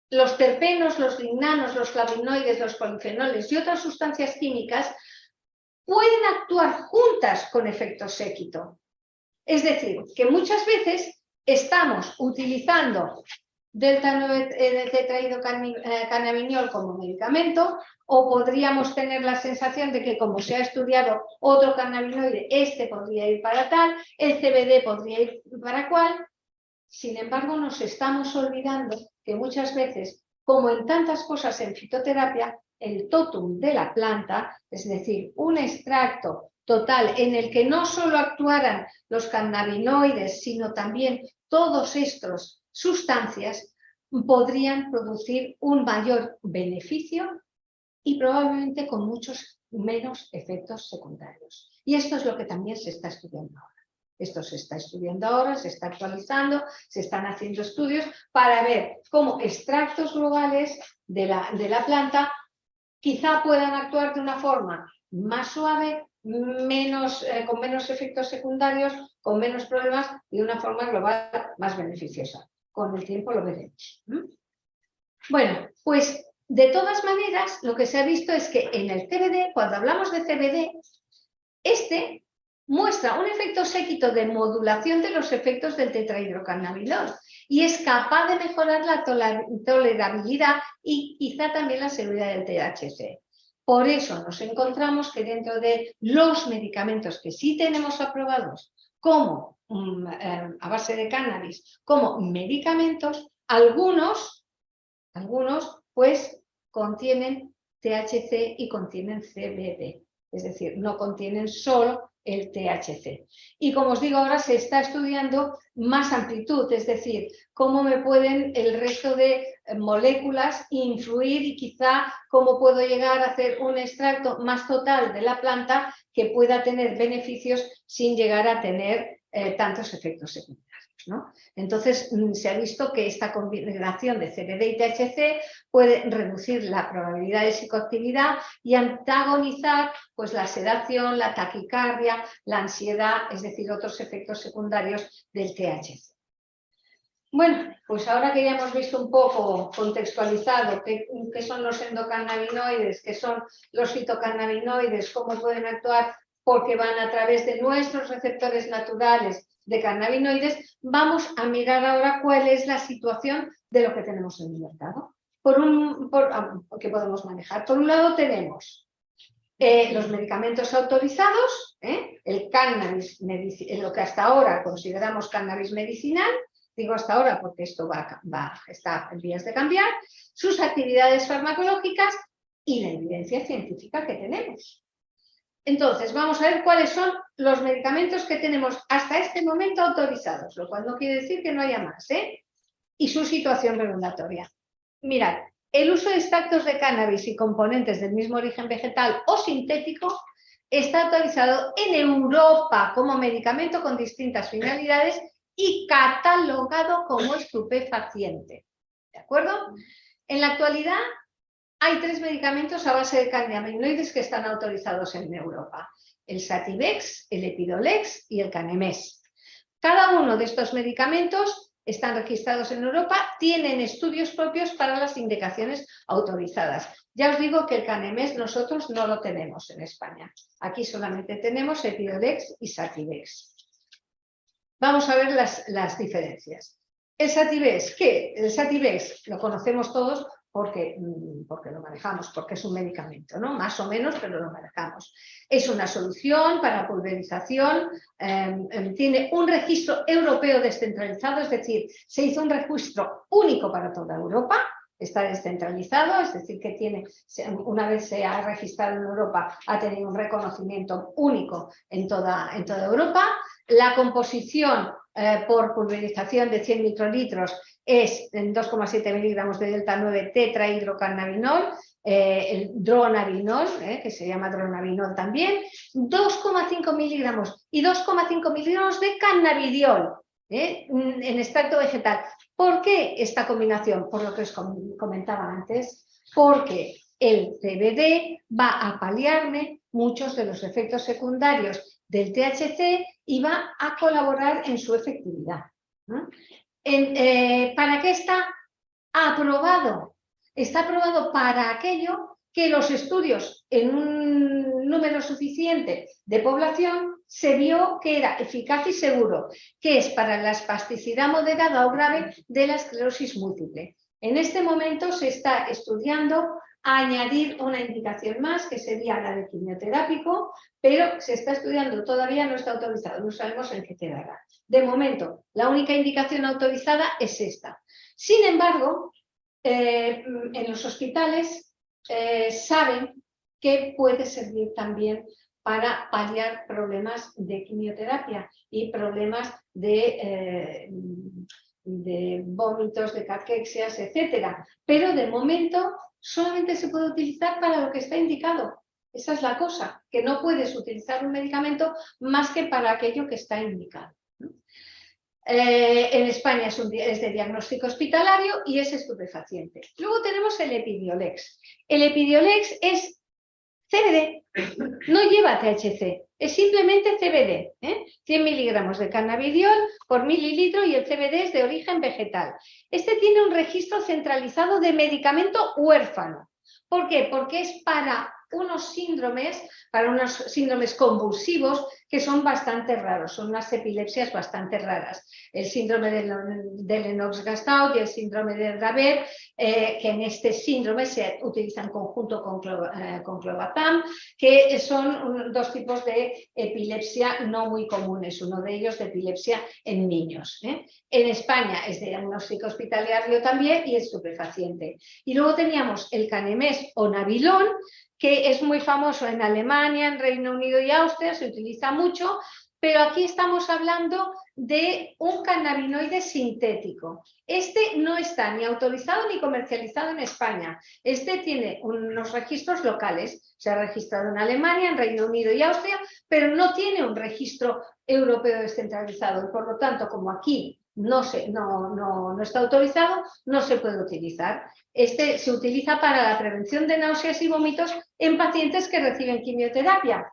los terpenos, los lignanos, los flavonoides, los polifenoles y otras sustancias químicas pueden actuar juntas con efecto séquito. Es decir, que muchas veces estamos utilizando delta-9-tetrahidrocannabinol como medicamento, o podríamos tener la sensación de que, como se ha estudiado otro cannabinoide, este podría ir para tal, el CBD podría ir para cual. Sin embargo, nos estamos olvidando que muchas veces, como en tantas cosas en fitoterapia, el totum de la planta, es decir, un extracto total en el que no solo actuaran los cannabinoides, sino también todas estas sustancias, podrían producir un mayor beneficio y probablemente con muchos menos efectos secundarios. Y esto es lo que también se está estudiando ahora. Esto se está estudiando ahora, se está actualizando, se están haciendo estudios para ver cómo extractos globales de la planta quizá puedan actuar de una forma más suave, con menos efectos secundarios, con menos problemas y de una forma global más beneficiosa. Con el tiempo lo veremos. Bueno, pues de todas maneras lo que se ha visto es que en el CBD, cuando hablamos de CBD, este muestra un efecto séquito de modulación de los efectos del tetrahidrocannabinol y es capaz de mejorar la tolerabilidad y quizá también la seguridad del THC. Por eso nos encontramos que dentro de los medicamentos que sí tenemos aprobados como a base de cannabis, como medicamentos, algunos pues contienen THC y contienen CBD. Es decir, no contienen solo el THC. Y como os digo, ahora se está estudiando más amplitud, es decir, cómo me pueden el resto de moléculas influir y quizá cómo puedo llegar a hacer un extracto más total de la planta que pueda tener beneficios sin llegar a tener tantos efectos secundarios, ¿no? Entonces, se ha visto que esta combinación de CBD y THC puede reducir la probabilidad de psicoactividad y antagonizar pues, la sedación, la taquicardia, la ansiedad, es decir, otros efectos secundarios del THC. Bueno, pues ahora que ya hemos visto un poco contextualizado qué son los endocannabinoides, qué son los fitocannabinoides, cómo pueden actuar porque van a través de nuestros receptores naturales de cannabinoides, vamos a mirar ahora cuál es la situación de lo que tenemos en el mercado. Que podemos manejar. Por un lado tenemos los medicamentos autorizados, el cannabis, lo que hasta ahora consideramos cannabis medicinal, digo hasta ahora porque esto está en vías de cambiar, sus actividades farmacológicas y la evidencia científica que tenemos. Entonces, vamos a ver cuáles son los medicamentos que tenemos hasta este momento autorizados, lo cual no quiere decir que no haya más, y su situación regulatoria. Mirad, el uso de extractos de cannabis y componentes del mismo origen vegetal o sintético está autorizado en Europa como medicamento con distintas finalidades y catalogado como estupefaciente. ¿De acuerdo? En la actualidad hay 3 medicamentos a base de cannabinoides que están autorizados en Europa: el Sativex, el Epidolex y el Canemes. Cada uno de estos medicamentos están registrados en Europa, tienen estudios propios para las indicaciones autorizadas. Ya os digo que el Canemes nosotros no lo tenemos en España. Aquí solamente tenemos Epidolex y Sativex. Vamos a ver las diferencias. El Sativex, ¿qué? El Sativex lo conocemos todos porque lo manejamos, porque es un medicamento, ¿no? Más o menos, pero lo manejamos. Es una solución para pulverización, tiene un registro europeo descentralizado, es decir, se hizo un registro único para toda Europa, está descentralizado, es decir, que una vez se ha registrado en Europa, ha tenido un reconocimiento único en toda Europa. La composición por pulverización de 100 microlitros es en 2,7 miligramos de delta 9 tetrahidrocannabinol, el dronabinol, que se llama dronabinol también, 2,5 miligramos y 2,5 miligramos de cannabidiol en extracto vegetal. ¿Por qué esta combinación? Por lo que os comentaba antes, porque el CBD va a paliarme muchos de los efectos secundarios del THC y va a colaborar en su efectividad. ¿Para qué está aprobado? Está aprobado para aquello que los estudios en un número suficiente de población se vio que era eficaz y seguro, que es para la espasticidad moderada o grave de la esclerosis múltiple. En este momento se está estudiando añadir una indicación más, que sería la de quimioterápico, pero se está estudiando, todavía no está autorizado, no sabemos en qué quedará. De momento, la única indicación autorizada es esta. Sin embargo, en los hospitales saben que puede servir también para paliar problemas de quimioterapia y problemas de vómitos, de caquexias, etcétera. Pero de momento solamente se puede utilizar para lo que está indicado. Esa es la cosa, que no puedes utilizar un medicamento más que para aquello que está indicado. En España es de diagnóstico hospitalario y es estupefaciente. Luego tenemos el Epidiolex. El Epidiolex es CBD, no lleva THC, es simplemente CBD, 100 miligramos de cannabidiol por mililitro y el CBD es de origen vegetal. Este tiene un registro centralizado de medicamento huérfano. ¿Por qué? Porque es para unos síndromes convulsivos que son bastante raros, son unas epilepsias bastante raras. El síndrome de Lennox-Gastaut y el síndrome de Dravet, que en este síndrome se utiliza en conjunto con clobazam, que son 2 tipos de epilepsia no muy comunes, uno de ellos de epilepsia en niños. En España es de diagnóstico hospitalario también y es estupefaciente. Y luego teníamos el Canemes o Nabilon, que es muy famoso en Alemania, en Reino Unido y Austria, se utiliza mucho, pero aquí estamos hablando de un cannabinoide sintético. Este no está ni autorizado ni comercializado en España. Este tiene unos registros locales, se ha registrado en Alemania, en Reino Unido y Austria, pero no tiene un registro europeo descentralizado y por lo tanto, como aquí no está autorizado, no se puede utilizar. Este se utiliza para la prevención de náuseas y vómitos en pacientes que reciben quimioterapia.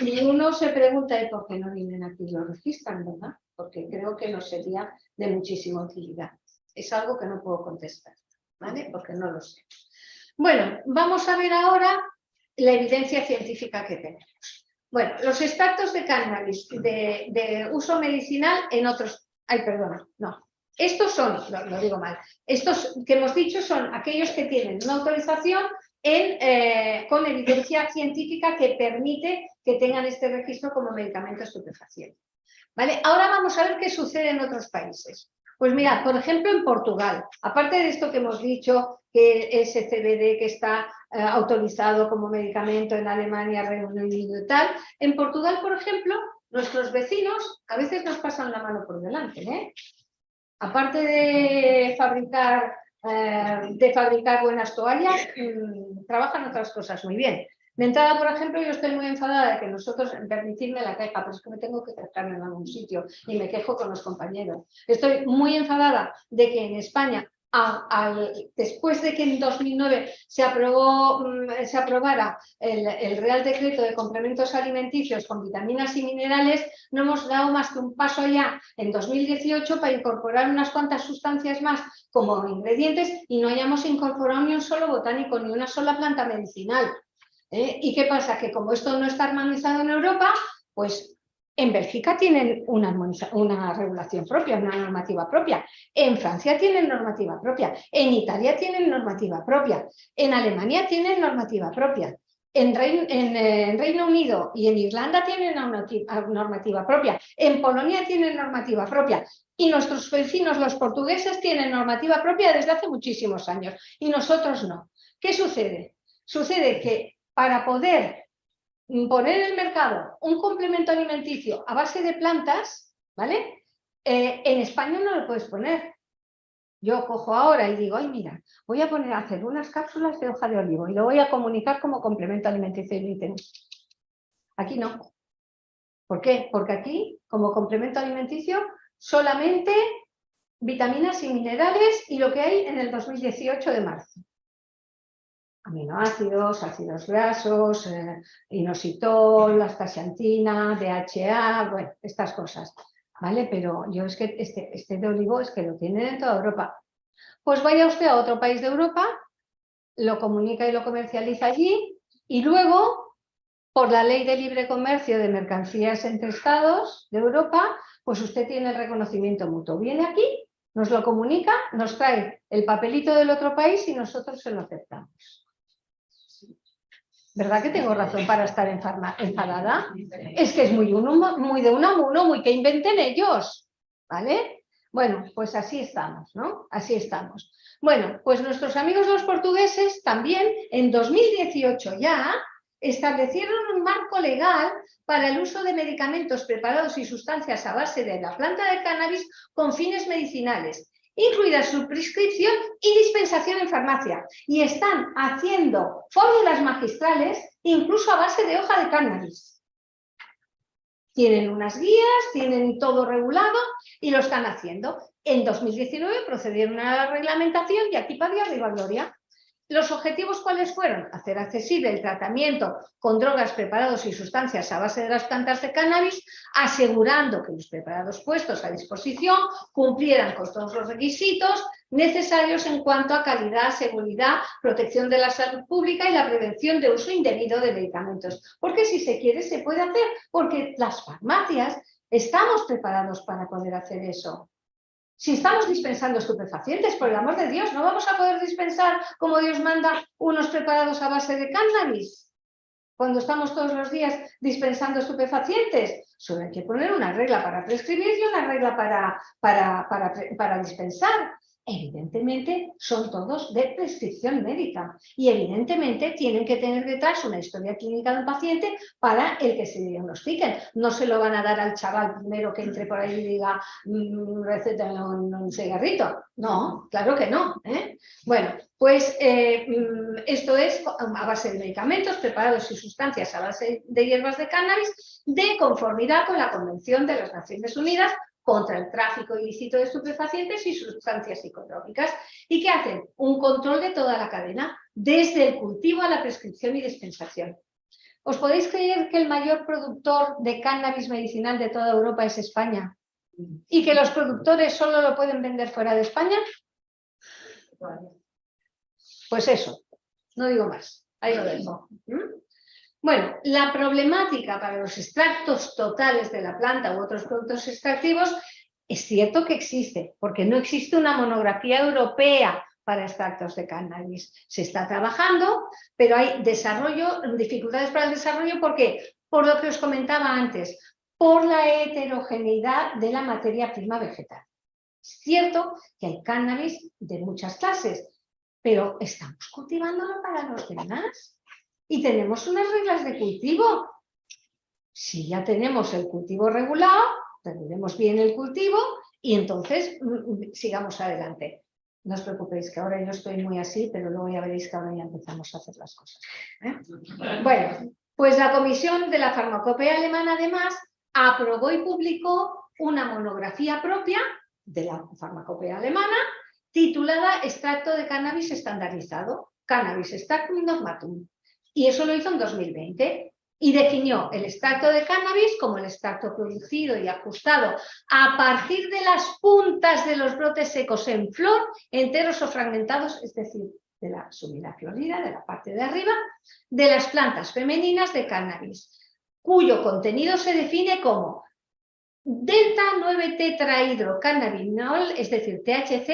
Y uno se pregunta por qué no vienen aquí y lo registran, ¿verdad? Porque creo que no sería de muchísima utilidad. Es algo que no puedo contestar, ¿vale? Porque no lo sé. Bueno, vamos a ver ahora la evidencia científica que tenemos. Bueno, los extractos de cannabis de uso medicinal en otros... Ay, perdona, no. Estos son, lo digo mal, estos que hemos dicho son aquellos que tienen una autorización con evidencia científica que permite que tengan este registro como medicamento estupefaciente. ¿Vale? Ahora vamos a ver qué sucede en otros países. Pues mira, por ejemplo, en Portugal, aparte de esto que hemos dicho, que ese CBD que está autorizado como medicamento en Alemania, Reino Unido y tal, en Portugal, por ejemplo, nuestros vecinos a veces nos pasan la mano por delante, ¿eh? Aparte de fabricar buenas toallas, trabajan otras cosas muy bien. De entrada, por ejemplo, yo estoy muy enfadada de que nosotros, permitidme la queja, pero es que me tengo que quejarme en algún sitio y me quejo con los compañeros. Estoy muy enfadada de que en España, después de que en 2009 se aprobara el Real Decreto de Complementos Alimenticios con vitaminas y minerales, no hemos dado más que un paso allá en 2018 para incorporar unas cuantas sustancias más como ingredientes y no hayamos incorporado ni un solo botánico, ni una sola planta medicinal. ¿Y qué pasa? Que como esto no está armonizado en Europa, pues en Bélgica tienen una regulación propia, una normativa propia. En Francia tienen normativa propia. En Italia tienen normativa propia. En Alemania tienen normativa propia. En Reino Unido y en Irlanda tienen normativa propia. En Polonia tienen normativa propia. Y nuestros vecinos, los portugueses, tienen normativa propia desde hace muchísimos años. Y nosotros no. ¿Qué sucede? Sucede que para poder poner en el mercado un complemento alimenticio a base de plantas, ¿vale? En España no lo puedes poner. Yo cojo ahora y digo, ay, mira, voy a poner a hacer unas cápsulas de hoja de olivo y lo voy a comunicar como complemento alimenticio. Y dicen, aquí no. ¿Por qué? Porque aquí, como complemento alimenticio, solamente vitaminas y minerales y lo que hay en el 2018 de marzo. Aminoácidos, ácidos grasos, inositol, astaxantina, DHA, bueno, estas cosas, ¿vale? Pero yo es que este de olivo es que lo tienen en toda Europa. Pues vaya usted a otro país de Europa, lo comunica y lo comercializa allí y luego, por la ley de libre comercio de mercancías entre estados de Europa, pues usted tiene el reconocimiento mutuo. Viene aquí, nos lo comunica, nos trae el papelito del otro país y nosotros se lo aceptamos. ¿Verdad que tengo razón para estar enfadada? Es que es muy de uno a uno, muy que inventen ellos, ¿vale? Bueno, pues así estamos, ¿no? Así estamos. Bueno, pues nuestros amigos los portugueses también en 2018 ya establecieron un marco legal para el uso de medicamentos preparados y sustancias a base de la planta de cannabis con fines medicinales, incluida su prescripción y dispensación en farmacia. Y están haciendo fórmulas magistrales incluso a base de hoja de cannabis. Tienen unas guías, tienen todo regulado y lo están haciendo. En 2019 procedieron a la reglamentación y aquí para arriba gloria. ¿Los objetivos cuáles fueron? Hacer accesible el tratamiento con drogas, preparados y sustancias a base de las plantas de cannabis, asegurando que los preparados puestos a disposición cumplieran con todos los requisitos necesarios en cuanto a calidad, seguridad, protección de la salud pública y la prevención de uso indebido de medicamentos. Porque si se quiere, se puede hacer, porque las farmacias estamos preparados para poder hacer eso. Si estamos dispensando estupefacientes, por el amor de Dios, ¿no vamos a poder dispensar, como Dios manda, unos preparados a base de cannabis? Cuando estamos todos los días dispensando estupefacientes, solo hay que poner una regla para prescribir y una regla para dispensar. Evidentemente son todos de prescripción médica y evidentemente tienen que tener detrás una historia clínica del paciente para el que se diagnostiquen. No se lo van a dar al chaval primero que entre por ahí y diga receta un cigarrito. No, claro que no. Bueno, pues esto es a base de medicamentos preparados y sustancias a base de hierbas de cannabis de conformidad con la Convención de las Naciones Unidas contra el tráfico ilícito de estupefacientes y sustancias psicotrópicas y que hacen un control de toda la cadena, desde el cultivo a la prescripción y dispensación. ¿Os podéis creer que el mayor productor de cannabis medicinal de toda Europa es España? ¿Y que los productores solo lo pueden vender fuera de España? Pues eso, no digo más, ahí lo dejo. Bueno, la problemática para los extractos totales de la planta u otros productos extractivos es cierto que existe, porque no existe una monografía europea para extractos de cannabis. Se está trabajando, pero hay dificultades para el desarrollo. ¿Por qué? Por lo que os comentaba antes, por la heterogeneidad de la materia prima vegetal. Es cierto que hay cannabis de muchas clases, pero estamos cultivándolo para los demás y tenemos unas reglas de cultivo. Si ya tenemos el cultivo regulado, regulemos bien el cultivo y entonces sigamos adelante. No os preocupéis, que ahora yo estoy muy así, pero luego ya veréis que ahora ya empezamos a hacer las cosas. Bueno, pues la Comisión de la Farmacopea Alemana, además, aprobó y publicó una monografía propia de la farmacopea alemana titulada Extracto de cannabis estandarizado, Cannabis Extractum Normatum. Y eso lo hizo en 2020. Y definió el extracto de cannabis como el extracto producido y ajustado a partir de las puntas de los brotes secos en flor, enteros o fragmentados, es decir, de la subida florida, de la parte de arriba, de las plantas femeninas de cannabis, cuyo contenido se define como delta 9-tetrahidrocannabinol, es decir, THC,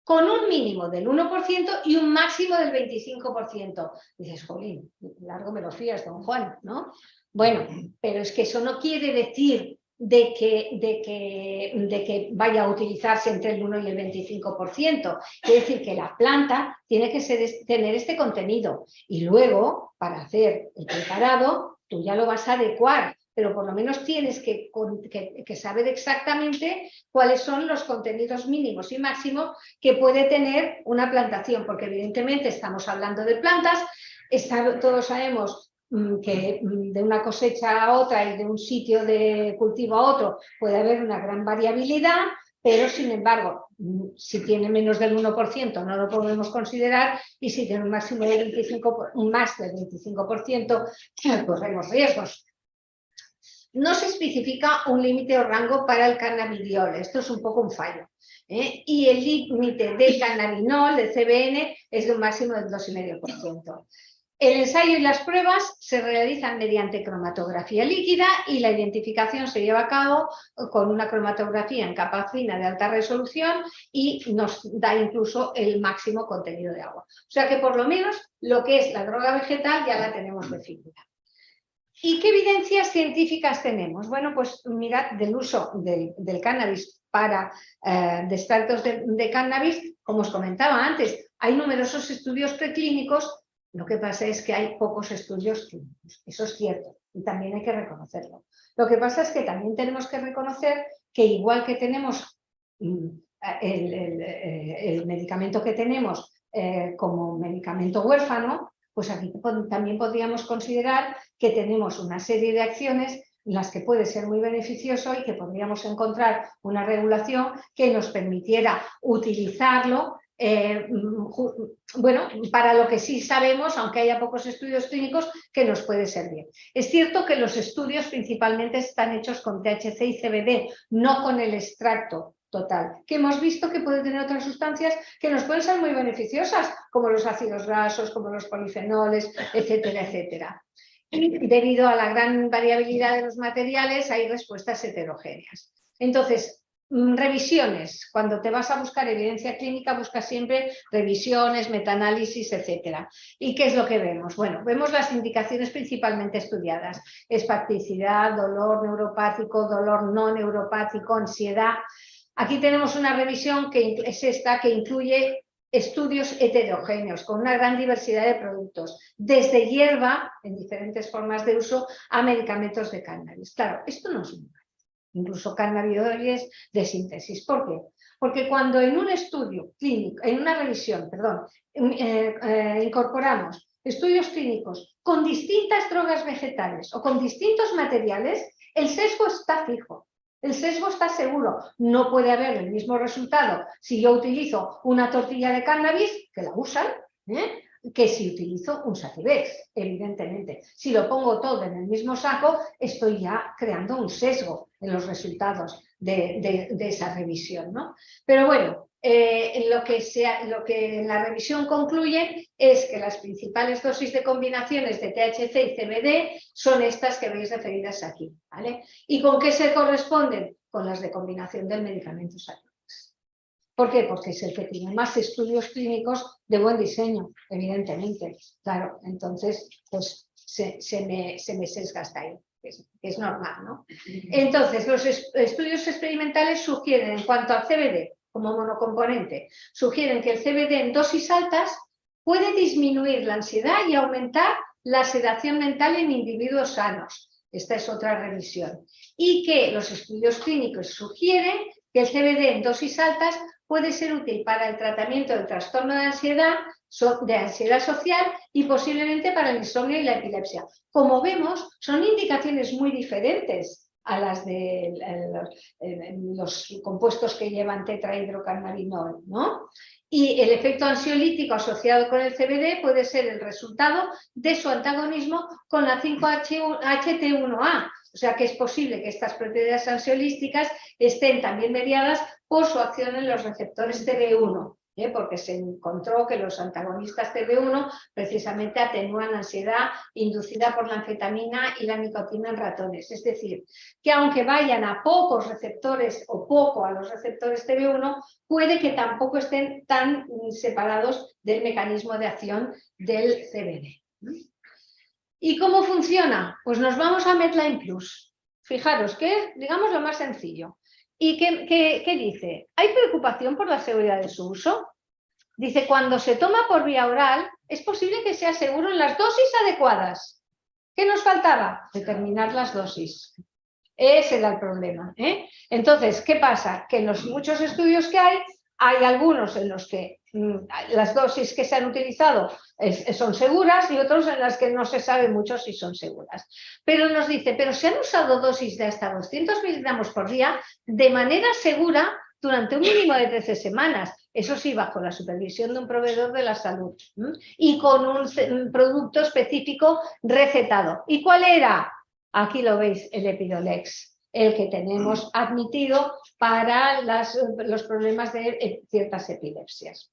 con un mínimo del 1% y un máximo del 25%. Dices, jolín, largo me lo fías, don Juan, ¿no? Bueno, pero es que eso no quiere decir de que vaya a utilizarse entre el 1 y el 25%. Quiere decir que la planta tiene que tener este contenido. Y luego, para hacer el preparado, tú ya lo vas a adecuar, pero por lo menos tienes que saber exactamente cuáles son los contenidos mínimos y máximos que puede tener una plantación, porque evidentemente estamos hablando de plantas, todos sabemos que de una cosecha a otra y de un sitio de cultivo a otro puede haber una gran variabilidad, pero sin embargo, si tiene menos del 1% no lo podemos considerar, y si tiene un máximo del 25%, más del 25%, corremos riesgos. No se especifica un límite o rango para el cannabidiol, esto es un poco un fallo. Y el límite de cannabinol, de CBN, es de un máximo del 2,5%. El ensayo y las pruebas se realizan mediante cromatografía líquida y la identificación se lleva a cabo con una cromatografía en capa fina de alta resolución y nos da incluso el máximo contenido de agua. O sea que por lo menos lo que es la droga vegetal ya la tenemos definida. ¿Y qué evidencias científicas tenemos? Bueno, pues mirad, del uso del cannabis para de extractos de cannabis, como os comentaba antes, hay numerosos estudios preclínicos. Lo que pasa es que hay pocos estudios clínicos, eso es cierto, y también hay que reconocerlo. Lo que pasa es que también tenemos que reconocer que igual que tenemos el medicamento que tenemos como medicamento huérfano, pues aquí también podríamos considerar que tenemos una serie de acciones en las que puede ser muy beneficioso y que podríamos encontrar una regulación que nos permitiera utilizarlo bueno, para lo que sí sabemos, aunque haya pocos estudios clínicos, que nos puede servir. Es cierto que los estudios principalmente están hechos con THC y CBD, no con el extracto total, que hemos visto que puede tener otras sustancias que nos pueden ser muy beneficiosas, como los ácidos grasos, como los polifenoles, etcétera, etcétera. Y debido a la gran variabilidad de los materiales, hay respuestas heterogéneas. Entonces, revisiones. Cuando te vas a buscar evidencia clínica, buscas siempre revisiones, metaanálisis, etcétera. ¿Y qué es lo que vemos? Bueno, vemos las indicaciones principalmente estudiadas: espasticidad, dolor neuropático, dolor no neuropático, ansiedad. Aquí tenemos una revisión que es esta, que incluye estudios heterogéneos con una gran diversidad de productos, desde hierba en diferentes formas de uso a medicamentos de cannabis. Claro, esto no es un incluso cannabinoides de síntesis. ¿Por qué? Porque cuando en un estudio clínico, en una revisión, perdón, incorporamos estudios clínicos con distintas drogas vegetales o con distintos materiales, el sesgo está fijo. El sesgo está seguro. No puede haber el mismo resultado si yo utilizo una tortilla de cannabis, que la usan, que si utilizo un Sativex, evidentemente. Si lo pongo todo en el mismo saco, estoy ya creando un sesgo en los resultados de esa revisión, ¿no? Pero bueno, lo que la revisión concluye es que las principales dosis de combinaciones de THC y CBD son estas que veis referidas aquí, ¿vale? ¿Y con qué se corresponden? Con las de combinación del medicamento Sativex. ¿Por qué? Porque es el que tiene más estudios clínicos de buen diseño, evidentemente. Claro, entonces pues se me sesga hasta ahí. que es normal, ¿no? Entonces, los estudios experimentales sugieren, en cuanto al CBD como monocomponente, sugieren que el CBD en dosis altas puede disminuir la ansiedad y aumentar la sedación mental en individuos sanos. Esta es otra revisión. Y que los estudios clínicos sugieren que el CBD en dosis altas puede ser útil para el tratamiento del trastorno de ansiedad social y posiblemente para el insomnio y la epilepsia. Como vemos, son indicaciones muy diferentes a las de los compuestos que llevan tetrahidrocannabinol, ¿no? Y el efecto ansiolítico asociado con el CBD puede ser el resultado de su antagonismo con la 5-HT1A. O sea que es posible que estas propiedades ansiolíticas estén también mediadas por su acción en los receptores CB1, porque se encontró que los antagonistas CB1 precisamente atenúan la ansiedad inducida por la anfetamina y la nicotina en ratones. Es decir, que aunque vayan a pocos receptores o poco a los receptores CB1, puede que tampoco estén tan separados del mecanismo de acción del CBD. ¿Y cómo funciona? Pues nos vamos a Medline Plus. Fijaros que es, digamos, lo más sencillo. ¿Y qué dice? ¿Hay preocupación por la seguridad de su uso? Dice, cuando se toma por vía oral, es posible que sea seguro en las dosis adecuadas. ¿Qué nos faltaba? Determinar las dosis. Ese era el problema, ¿eh? Entonces, ¿qué pasa? Que en los muchos estudios que hay algunos en los que las dosis que se han utilizado son seguras y otros en las que no se sabe mucho si son seguras. Pero nos dice, pero se han usado dosis de hasta 200 miligramos por día de manera segura durante un mínimo de 13 semanas. Eso sí, bajo la supervisión de un proveedor de la salud y con un producto específico recetado. ¿Y cuál era? Aquí lo veis, el Epidolex, el que tenemos admitido para los problemas de ciertas epilepsias.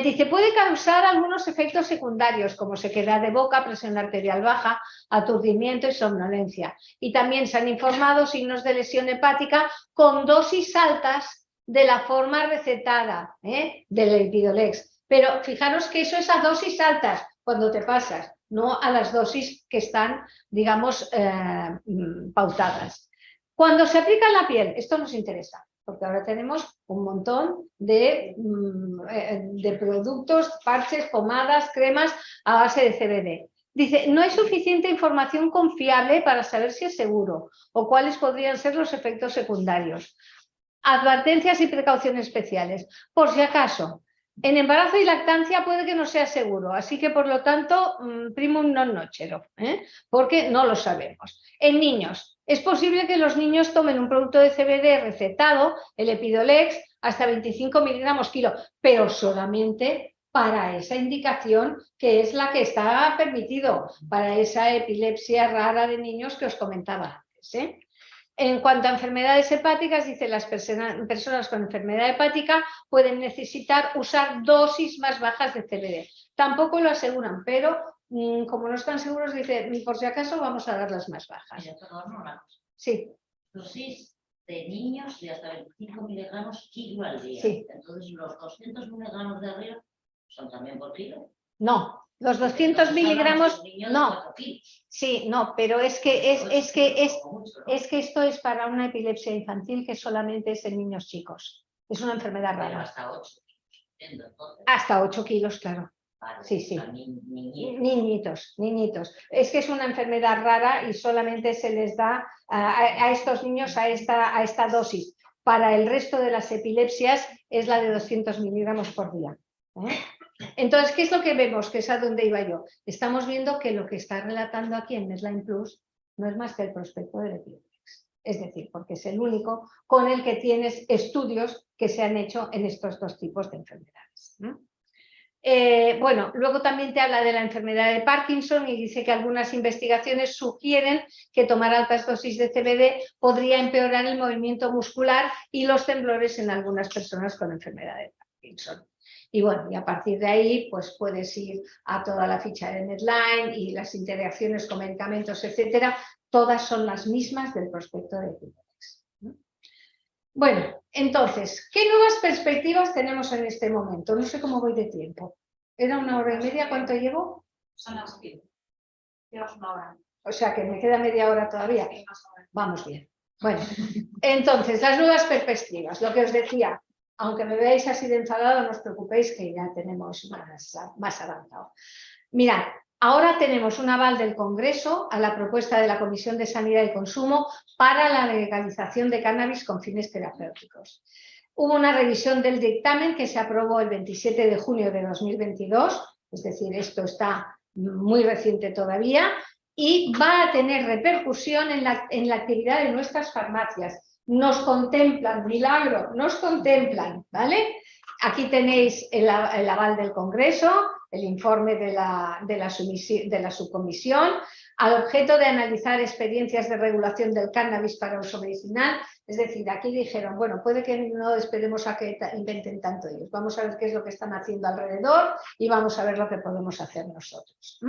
Dice, puede causar algunos efectos secundarios, como sequedad de boca, presión arterial baja, aturdimiento y somnolencia. Y también se han informado signos de lesión hepática con dosis altas de la forma recetada del Epidolex. Pero fijaros que eso es a dosis altas cuando te pasas, no a las dosis que están, digamos, pautadas. Cuando se aplica en la piel, esto nos interesa, porque ahora tenemos un montón de productos, parches, pomadas, cremas a base de CBD. Dice, no hay suficiente información confiable para saber si es seguro o cuáles podrían ser los efectos secundarios. Advertencias y precauciones especiales. Por si acaso, en embarazo y lactancia puede que no sea seguro, así que por lo tanto, primum non nocere, porque no lo sabemos. En niños, es posible que los niños tomen un producto de CBD recetado, el Epidolex, hasta 25 miligramos kilo, pero solamente para esa indicación que es la que está permitido, para esa epilepsia rara de niños que os comentaba antes. En cuanto a enfermedades hepáticas, dice, las personas con enfermedad hepática pueden necesitar usar dosis más bajas de CBD. Tampoco lo aseguran, pero como no están seguros, dice, por si acaso vamos a dar las más bajas. Sí. Dosis de niños de hasta 25 miligramos kilo al día. Sí. Entonces, los 200 miligramos de arriba son también por kilo. No. Los 200 miligramos, no, sí, no, pero es que esto es para una epilepsia infantil que solamente es en niños chicos. Es una enfermedad rara. Hasta 8. Hasta 8 kilos, claro. Vale, sí. Niñitos. Es que es una enfermedad rara y solamente se les da a estos niños a esta dosis. Para el resto de las epilepsias es la de 200 miligramos por día. Entonces, ¿qué es lo que vemos? Que es a donde iba yo. Estamos viendo que lo que está relatando aquí en Medline Plus no es más que el prospecto del Epidolex. Es decir, porque es el único con el que tienes estudios que se han hecho en estos dos tipos de enfermedades. Bueno, luego también te habla de la enfermedad de Parkinson y dice que algunas investigaciones sugieren que tomar altas dosis de CBD podría empeorar el movimiento muscular y los temblores en algunas personas con enfermedad de Parkinson. Y bueno, y a partir de ahí pues puedes ir a toda la ficha de Medline y las interacciones con medicamentos, etcétera, todas son las mismas del prospecto de Epidolex. Bueno, entonces, ¿qué nuevas perspectivas tenemos en este momento? No sé cómo voy de tiempo. ¿Era 1 hora y media? ¿Cuánto llevo? Son las 10. Llevas 1 hora. O sea que me queda media hora todavía. Vamos bien. Bueno, entonces, las nuevas perspectivas, lo que os decía, aunque me veáis así de enfadado, no os preocupéis que ya tenemos más avanzado. Mirad, ahora tenemos un aval del Congreso a la propuesta de la Comisión de Sanidad y Consumo para la legalización de cannabis con fines terapéuticos. Hubo una revisión del dictamen que se aprobó el 27 de junio de 2022, es decir, esto está muy reciente todavía, y va a tener repercusión en la actividad de nuestras farmacias. Nos contemplan, milagro, nos contemplan, ¿vale? Aquí tenéis el aval del Congreso, el informe de la subcomisión, al objeto de analizar experiencias de regulación del cannabis para uso medicinal. Es decir, aquí dijeron, bueno, puede que no esperemos a que inventen tanto ellos, vamos a ver qué es lo que están haciendo alrededor y vamos a ver lo que podemos hacer nosotros.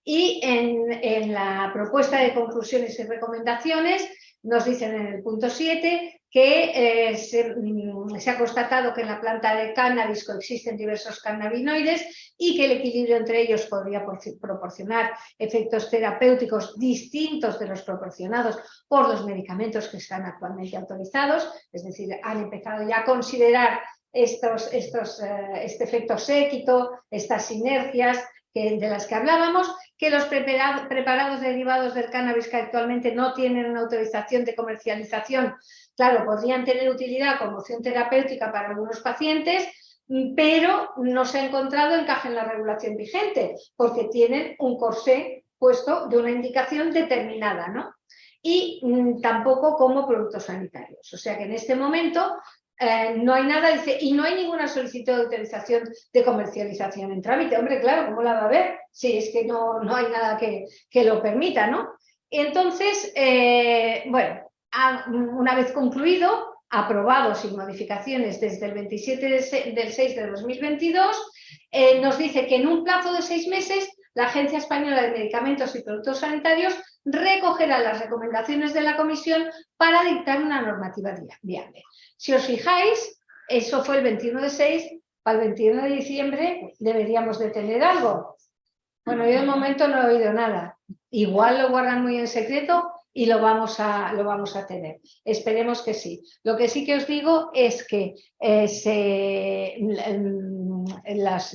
Y en la propuesta de conclusiones y recomendaciones nos dicen en el punto 7 que se ha constatado que en la planta de cannabis coexisten diversos cannabinoides y que el equilibrio entre ellos podría proporcionar efectos terapéuticos distintos de los proporcionados por los medicamentos que están actualmente autorizados, es decir, han empezado ya a considerar este efecto séquito, estas sinergias de las que hablábamos, que los preparados derivados del cannabis que actualmente no tienen una autorización de comercialización, claro, podrían tener utilidad como opción terapéutica para algunos pacientes, pero no se ha encontrado encaje en la regulación vigente, porque tienen un corsé puesto de una indicación determinada, ¿no? Y tampoco como productos sanitarios. O sea que en este momento no hay nada, dice, y no hay ninguna solicitud de autorización de comercialización en trámite. Hombre, claro, ¿cómo la va a haber? Sí, es que no hay nada que lo permita, ¿no? Entonces, bueno, una vez concluido, aprobado sin modificaciones desde el 27 del 6 de 2022, nos dice que en un plazo de 6 meses la Agencia Española de Medicamentos y Productos Sanitarios recogerá las recomendaciones de la Comisión para dictar una normativa viable. Si os fijáis, eso fue el 21 de 6, para el 21 de diciembre deberíamos de tener algo. Bueno, yo de momento no he oído nada. Igual lo guardan muy en secreto y lo vamos a tener. Esperemos que sí. Lo que sí que os digo es que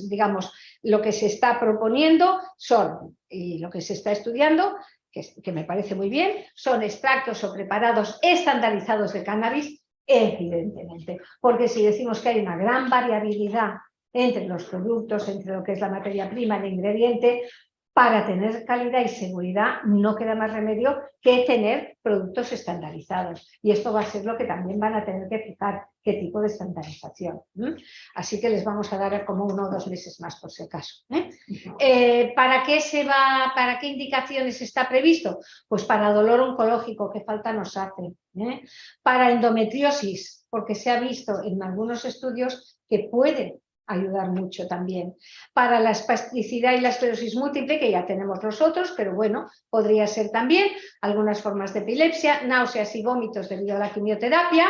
digamos, lo que se está proponiendo son, y lo que se está estudiando, que me parece muy bien, son extractos o preparados estandarizados de cannabis, evidentemente, porque si decimos que hay una gran variabilidad entre los productos, entre lo que es la materia prima, el ingrediente, para tener calidad y seguridad no queda más remedio que tener productos estandarizados. Y esto va a ser lo que también van a tener que fijar, qué tipo de estandarización. Así que les vamos a dar como 1 o 2 meses más por si acaso. ¿Para qué indicaciones está previsto? Pues para dolor oncológico, que falta nos hace. Para endometriosis, porque se ha visto en algunos estudios que puede ayudar mucho también. Para la espasticidad y la esclerosis múltiple, que ya tenemos nosotros, pero bueno, podría ser también algunas formas de epilepsia, náuseas y vómitos debido a la quimioterapia,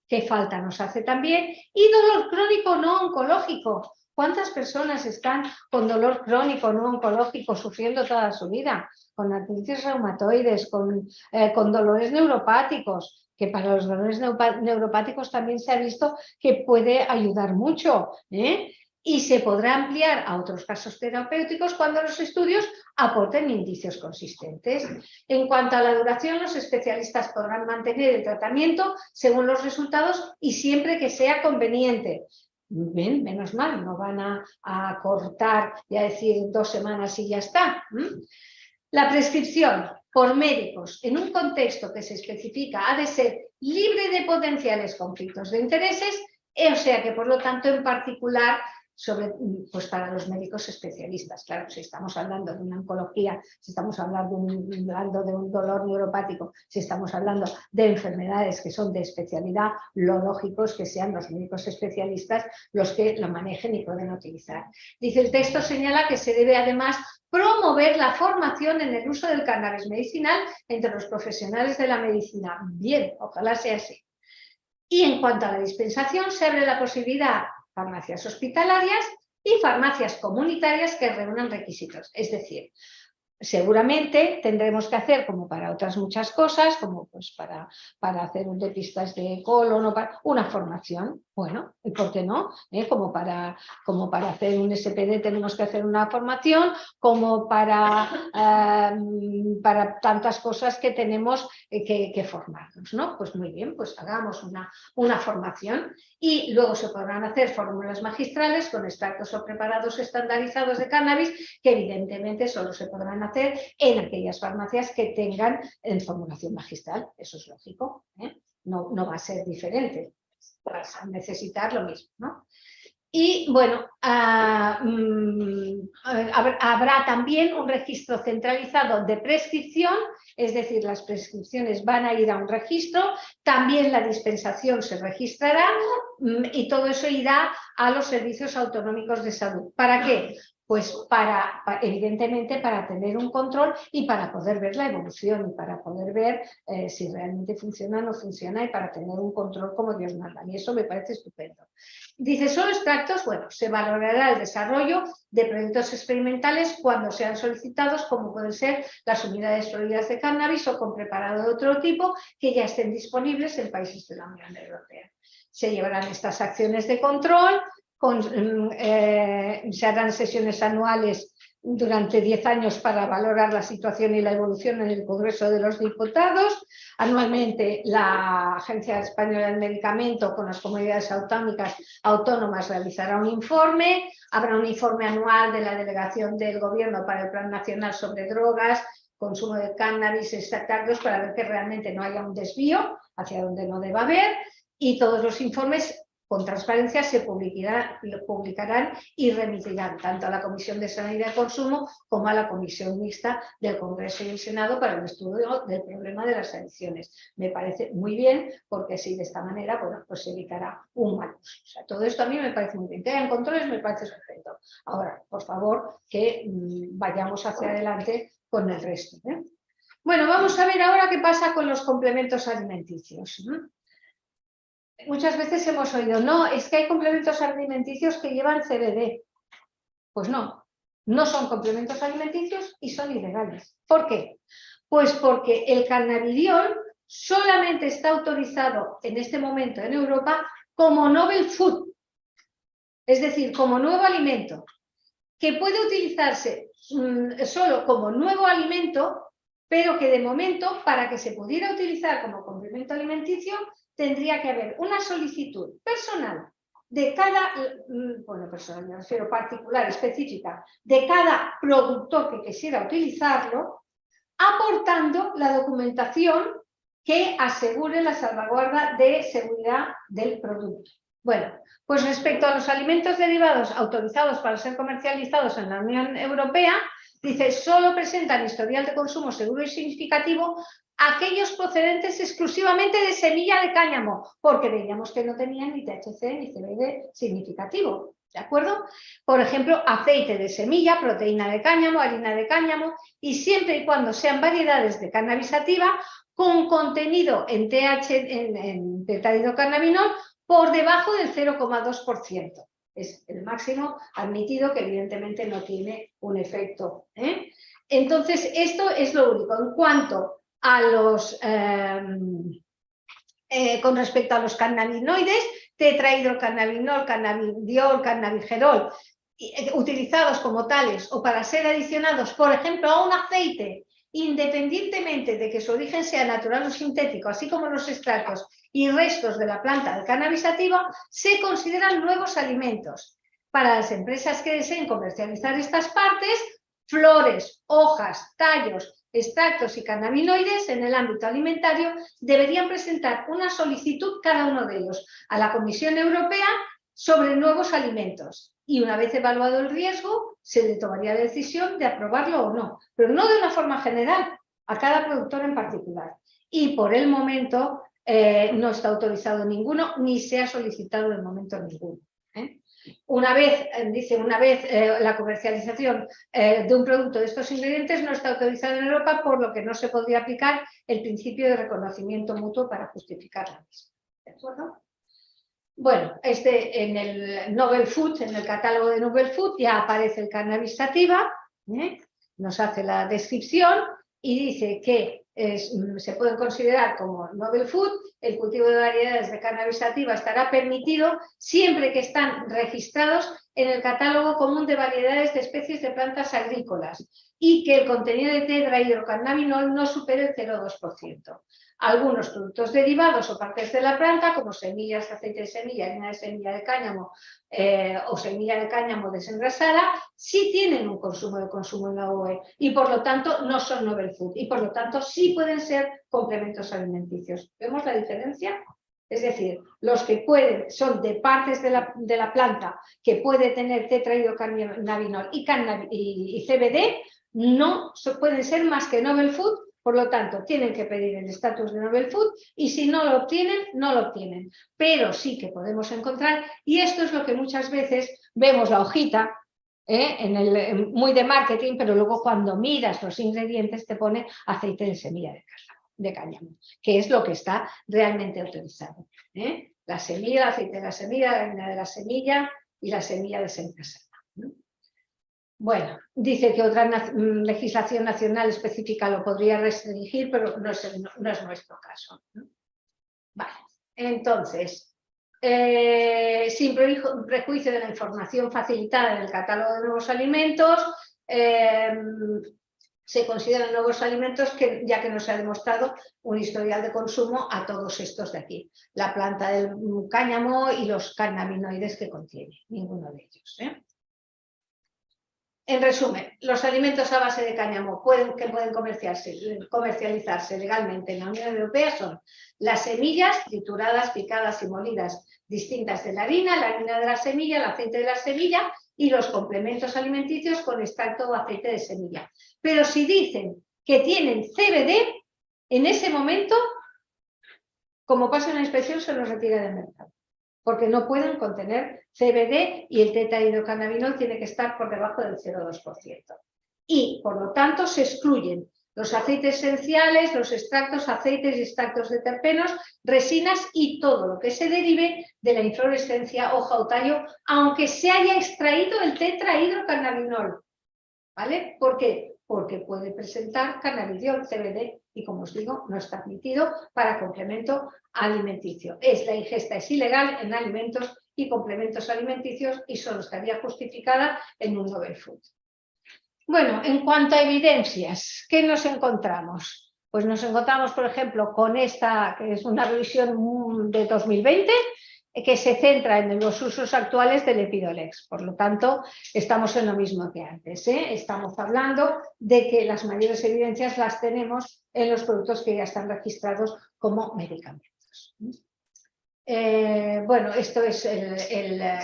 que falta nos hace también, y dolor crónico no oncológico. ¿Cuántas personas están con dolor crónico no oncológico sufriendo toda su vida? Con artritis reumatoides, con dolores neuropáticos, que para los dolores neuropáticos también se ha visto que puede ayudar mucho, y se podrá ampliar a otros casos terapéuticos cuando los estudios aporten indicios consistentes. En cuanto a la duración, los especialistas podrán mantener el tratamiento según los resultados y siempre que sea conveniente. Bien, menos mal, no van a cortar y a decir 2 semanas y ya está. La prescripción por médicos en un contexto que se especifica ha de ser libre de potenciales conflictos de intereses, o sea que por lo tanto en particular pues para los médicos especialistas. Claro, si estamos hablando de una oncología, si estamos hablando de un dolor neuropático, si estamos hablando de enfermedades que son de especialidad, lo lógico es que sean los médicos especialistas los que lo manejen y pueden utilizar. Dice, el texto señala que se debe además promover la formación en el uso del cannabis medicinal entre los profesionales de la medicina. Bien, ojalá sea así. Y en cuanto a la dispensación, se abre la posibilidad farmacias hospitalarias y farmacias comunitarias que reúnan requisitos. Es decir, seguramente tendremos que hacer, como para otras muchas cosas, como pues para hacer un depistas de colon o para una formación. Bueno, ¿y por qué no? Como para hacer un SPD tenemos que hacer una formación, como para tantas cosas que tenemos que formarnos, ¿no? Pues muy bien, pues hagamos una formación y luego se podrán hacer fórmulas magistrales con extractos o preparados estandarizados de cannabis que evidentemente solo se podrán hacer en aquellas farmacias que tengan en formulación magistral. Eso es lógico, no va a ser diferente. Vas a necesitar lo mismo, ¿no? Y bueno, habrá también un registro centralizado de prescripción, es decir, las prescripciones van a ir a un registro, también la dispensación se registrará y todo eso irá a los servicios autonómicos de salud. ¿Para qué? Pues evidentemente para tener un control y para poder ver la evolución y para poder ver si realmente funciona o no funciona y para tener un control como Dios manda. Y eso me parece estupendo. Dice, ¿solo extractos? Bueno, se valorará el desarrollo de proyectos experimentales cuando sean solicitados, como pueden ser las unidades sólidas de cannabis o con preparado de otro tipo que ya estén disponibles en países de la Unión Europea. Se llevarán estas acciones de control, se harán sesiones anuales durante 10 años para valorar la situación y la evolución en el Congreso de los Diputados. Anualmente la Agencia Española del Medicamento con las comunidades autónomas realizará un informe. Habrá un informe anual de la Delegación del Gobierno para el Plan Nacional sobre Drogas, consumo de cannabis, extractos, para ver que realmente no haya un desvío hacia donde no deba haber. Y todos los informes con transparencia se publicarán y remitirán tanto a la Comisión de Sanidad y Consumo como a la Comisión Mixta del Congreso y el Senado para el estudio del problema de las adicciones. Me parece muy bien porque así de esta manera, bueno, pues se evitará un mal uso. O sea, todo esto a mí me parece muy bien. Que hayan controles me parece perfecto. Ahora, por favor, que vayamos hacia adelante con el resto, ¿eh? Bueno, vamos a ver ahora qué pasa con los complementos alimenticios. Muchas veces hemos oído, no, es que hay complementos alimenticios que llevan CBD. Pues no, no son complementos alimenticios y son ilegales. ¿Por qué? Pues porque el cannabidiol solamente está autorizado en este momento en Europa como novel food, es decir, como nuevo alimento, que puede utilizarse solo como nuevo alimento, pero que de momento, para que se pudiera utilizar como complemento alimenticio, tendría que haber una solicitud personal de cada, bueno, personal, me refiero particular, específica, de cada productor que quisiera utilizarlo, aportando la documentación que asegure la salvaguarda de seguridad del producto. Bueno, pues respecto a los alimentos derivados autorizados para ser comercializados en la Unión Europea, dice, solo presentan historial de consumo seguro y significativo aquellos procedentes exclusivamente de semilla de cáñamo, porque veíamos que no tenían ni THC ni CBD significativo, ¿de acuerdo? Por ejemplo, aceite de semilla, proteína de cáñamo, harina de cáñamo, y siempre y cuando sean variedades de cannabis sativa con contenido en en tetrahidrocannabinol por debajo del 0,2%. Es el máximo admitido, que evidentemente no tiene un efecto, ¿eh? Entonces, esto es lo único. En cuanto a los, con respecto a los cannabinoides, tetrahidrocannabinol, cannabidiol, cannabigerol, utilizados como tales o para ser adicionados, por ejemplo, a un aceite, independientemente de que su origen sea natural o sintético, así como los extractos y restos de la planta de cannabis sativa, se consideran nuevos alimentos. Para las empresas que deseen comercializar estas partes, flores, hojas, tallos, extractos y cannabinoides en el ámbito alimentario deberían presentar una solicitud cada uno de ellos a la Comisión Europea sobre nuevos alimentos. Y una vez evaluado el riesgo, se le tomaría la decisión de aprobarlo o no, pero no de una forma general, a cada productor en particular. Y por el momento no está autorizado ninguno, ni se ha solicitado de momento ninguno. Una vez, la comercialización de un producto de estos ingredientes no está autorizado en Europa, por lo que no se podría aplicar el principio de reconocimiento mutuo para justificar la misma. ¿De acuerdo? Bueno, en el Novel Food, en el catálogo de Novel Food, ya aparece el cannabis sativa, nos hace la descripción y dice que se pueden considerar como novel food. El cultivo de variedades de cannabis sativa estará permitido siempre que están registrados en el catálogo común de variedades de especies de plantas agrícolas y que el contenido de tetrahidrocannabinol no supere el 0,2%. Algunos productos derivados o partes de la planta, como semillas, aceite de semilla, harina de semilla de cáñamo o semilla de cáñamo desengrasada, sí tienen un consumo en la UE y por lo tanto no son novel food y por lo tanto sí pueden ser complementos alimenticios. ¿Vemos la diferencia? Es decir, los que pueden son de partes de la planta que puede tener tetrahidrocannabinol y CBD, no pueden ser más que novel food. Por lo tanto, tienen que pedir el estatus de novel food y si no lo obtienen, no lo obtienen. Pero sí que podemos encontrar, y esto es lo que muchas veces vemos la hojita, muy de marketing, pero luego cuando miras los ingredientes te pone aceite de semilla de cáñamo, que es lo que está realmente autorizado. La semilla, el aceite de la semilla, la harina de la semilla y la semilla desengrasada. Bueno, dice que otra legislación nacional específica lo podría restringir, pero no es nuestro caso. Vale, entonces, sin prejuicio de la información facilitada en el catálogo de nuevos alimentos, se consideran nuevos alimentos ya que no se ha demostrado un historial de consumo a todos estos de aquí. La planta del cáñamo y los cannabinoides que contiene, ninguno de ellos. En resumen, los alimentos a base de cáñamo que pueden comercializarse legalmente en la Unión Europea son las semillas trituradas, picadas y molidas distintas de la harina de la semilla, el aceite de la semilla y los complementos alimenticios con extracto o aceite de semilla. Pero si dicen que tienen CBD, en ese momento, como pasa en la inspección, se los retira del mercado, porque no pueden contener CBD y el tetrahidrocannabinol tiene que estar por debajo del 0,2%. Y, por lo tanto, se excluyen los aceites esenciales, los extractos, aceites y extractos de terpenos, resinas y todo lo que se derive de la inflorescencia, hoja o tallo, aunque se haya extraído el tetrahidrocannabinol. ¿Vale? ¿Por qué? Porque puede presentar cannabidiol, CBD, y como os digo, no está admitido para complemento alimenticio. La ingesta es ilegal en alimentos y complementos alimenticios y solo estaría justificada en un novel food. Bueno, en cuanto a evidencias, ¿qué nos encontramos? Pues nos encontramos, por ejemplo, con esta, que es una revisión de 2020, que se centra en los usos actuales del Epidolex. Por lo tanto, estamos en lo mismo que antes. Estamos hablando de que las mayores evidencias las tenemos en los productos que ya están registrados como medicamentos. Bueno, esto es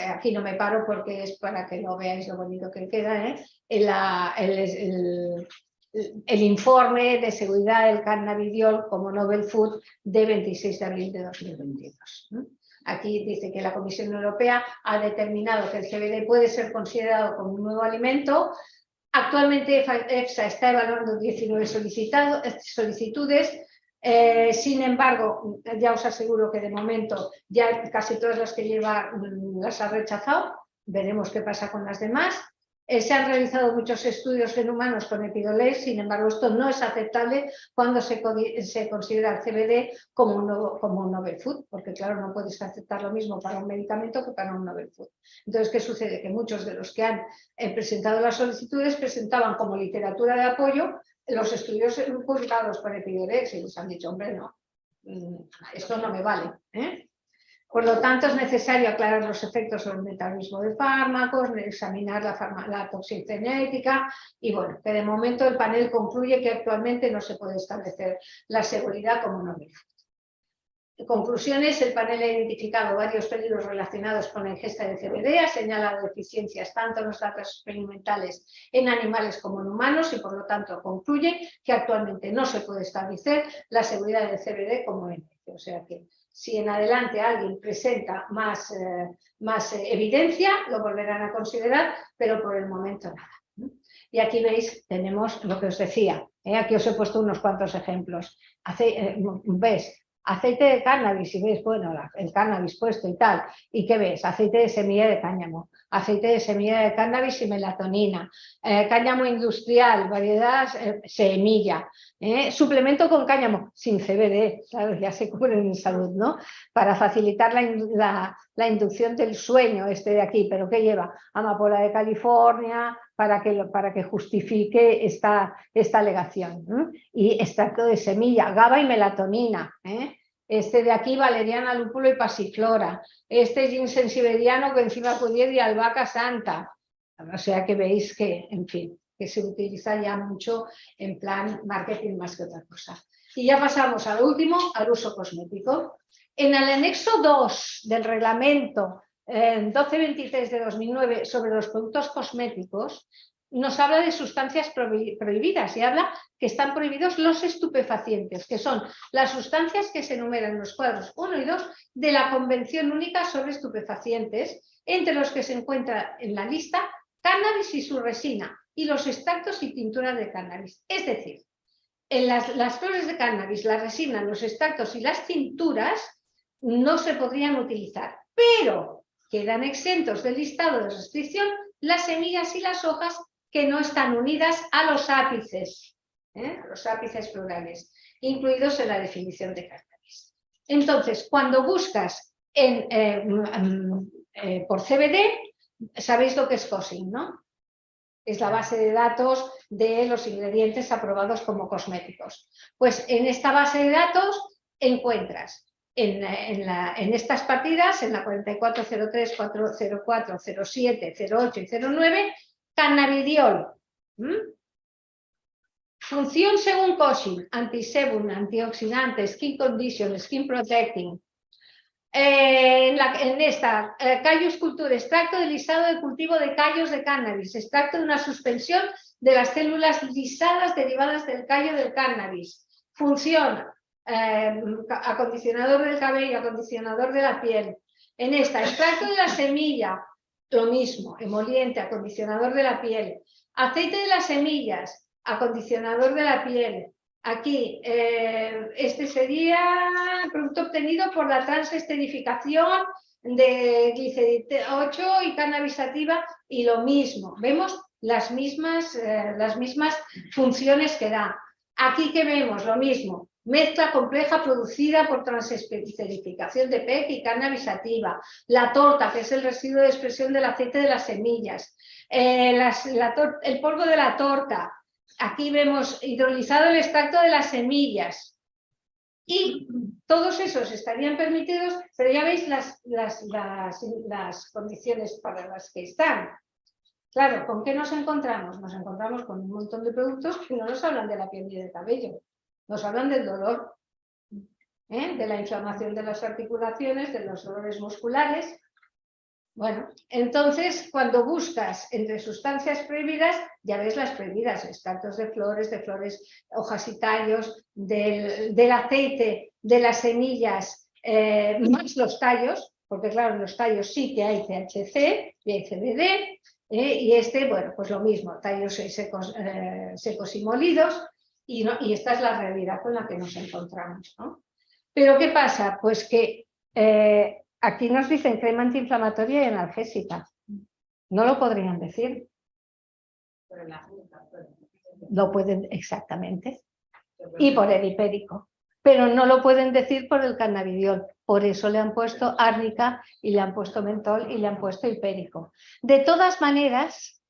aquí no me paro porque es para que lo veáis lo bonito que queda, el informe de seguridad del cannabidiol como novel food de 26 de abril de 2022. Aquí dice que la Comisión Europea ha determinado que el CBD puede ser considerado como un nuevo alimento. Actualmente EFSA está evaluando 19 solicitudes. Sin embargo, ya os aseguro que de momento ya casi todas las que lleva las ha rechazado. Veremos qué pasa con las demás. Se han realizado muchos estudios en humanos con Epidolex, sin embargo, esto no es aceptable cuando se considera el CBD como un novel food, porque claro, no puedes aceptar lo mismo para un medicamento que para un novel food. Entonces, ¿qué sucede? Que muchos de los que han presentado las solicitudes presentaban como literatura de apoyo los estudios publicados por Epidolex y les han dicho, hombre, no, esto no me vale, Por lo tanto, es necesario aclarar los efectos sobre el metabolismo de fármacos, examinar la toxicidad y bueno, que de momento el panel concluye que actualmente no se puede establecer la seguridad como novel food. Conclusiones, el panel ha identificado varios peligros relacionados con la ingesta de CBD, ha señalado deficiencias tanto en los datos experimentales en animales como en humanos y por lo tanto concluye que actualmente no se puede establecer la seguridad del CBD como ente. O sea que si en adelante alguien presenta más evidencia, lo volverán a considerar, pero por el momento nada. Y aquí veis, tenemos lo que os decía, aquí os he puesto unos cuantos ejemplos. ¿Ves? aceite de cannabis, y ves, bueno, el cannabis puesto y tal, ¿y qué ves? Aceite de semilla de cáñamo, aceite de semilla de cannabis y melatonina, cáñamo industrial, variedad semilla, suplemento con cáñamo, sin CBD, claro, ya se cubren en salud, ¿no? Para facilitar la inducción del sueño este de aquí, pero ¿qué lleva? Amapola de California, para que justifique esta alegación, ¿no? Y extracto de semilla, GABA y melatonina, este de aquí, valeriana, lúpulo y pasiflora, este ginseng siberiano, coenzima Q10 y albahaca santa. O sea que veis que, en fin, que se utiliza ya mucho en plan marketing más que otra cosa. Y ya pasamos al último, al uso cosmético. En el anexo 2 del reglamento 1223 de 2009 sobre los productos cosméticos, nos habla de sustancias prohibidas y habla que están prohibidos los estupefacientes, que son las sustancias que se enumeran en los cuadros 1 y 2 de la Convención Única sobre Estupefacientes, entre los que se encuentra en la lista cannabis y su resina, y los extractos y tinturas de cannabis. Es decir, en las flores de cannabis, la resina, los extractos y las tinturas no se podrían utilizar, pero quedan exentos del listado de restricción las semillas y las hojas que no están unidas a los ápices florales, incluidos en la definición de cannabis. Entonces, cuando buscas por CBD, sabéis lo que es COSIN, ¿no? Es la base de datos de los ingredientes aprobados como cosméticos. Pues en esta base de datos encuentras en estas partidas, en la 4403, 404, 07, 08 y 09, cannabidiol. Función según COSIN: antisebum, antioxidante, skin condition, skin protecting. En esta, Cayus Culture, extracto de lisado de cultivo de callos de cannabis, extracto de una suspensión de las células lisadas derivadas del callo del cannabis. Función: acondicionador del cabello, acondicionador de la piel. En esta, extracto de la semilla, lo mismo, emoliente, acondicionador de la piel. Aceite de las semillas, acondicionador de la piel. Aquí, este sería producto obtenido por la transesterificación de glicerina 8 y cannabis sativa, y lo mismo. Vemos las mismas funciones que da. Aquí que vemos lo mismo: mezcla compleja producida por transesterificación de PEC y cannabis sativa. La torta, que es el residuo de expresión del aceite de las semillas. El polvo de la torta. Aquí vemos hidrolizado el extracto de las semillas. Y todos esos estarían permitidos, pero ya veis las condiciones para las que están. Claro, ¿con qué nos encontramos? Nos encontramos con un montón de productos que no nos hablan de la piel ni del cabello, nos hablan del dolor, de la inflamación de las articulaciones, de los dolores musculares. Bueno, entonces, cuando buscas entre sustancias prohibidas, ya ves las prohibidas: extractos de flores, hojas y tallos, del aceite, de las semillas, más los tallos, porque claro, en los tallos sí que hay THC y hay CBD, y bueno, pues lo mismo, tallos secos y molidos, y esta es la realidad con la que nos encontramos, ¿no? Pero ¿qué pasa? Pues que aquí nos dicen crema antiinflamatoria y analgésica. No lo podrían decir. Lo pueden, exactamente. Y por el hipérico. Pero no lo pueden decir por el cannabidiol. Por eso le han puesto árnica y le han puesto mentol y le han puesto hipérico. De todas maneras,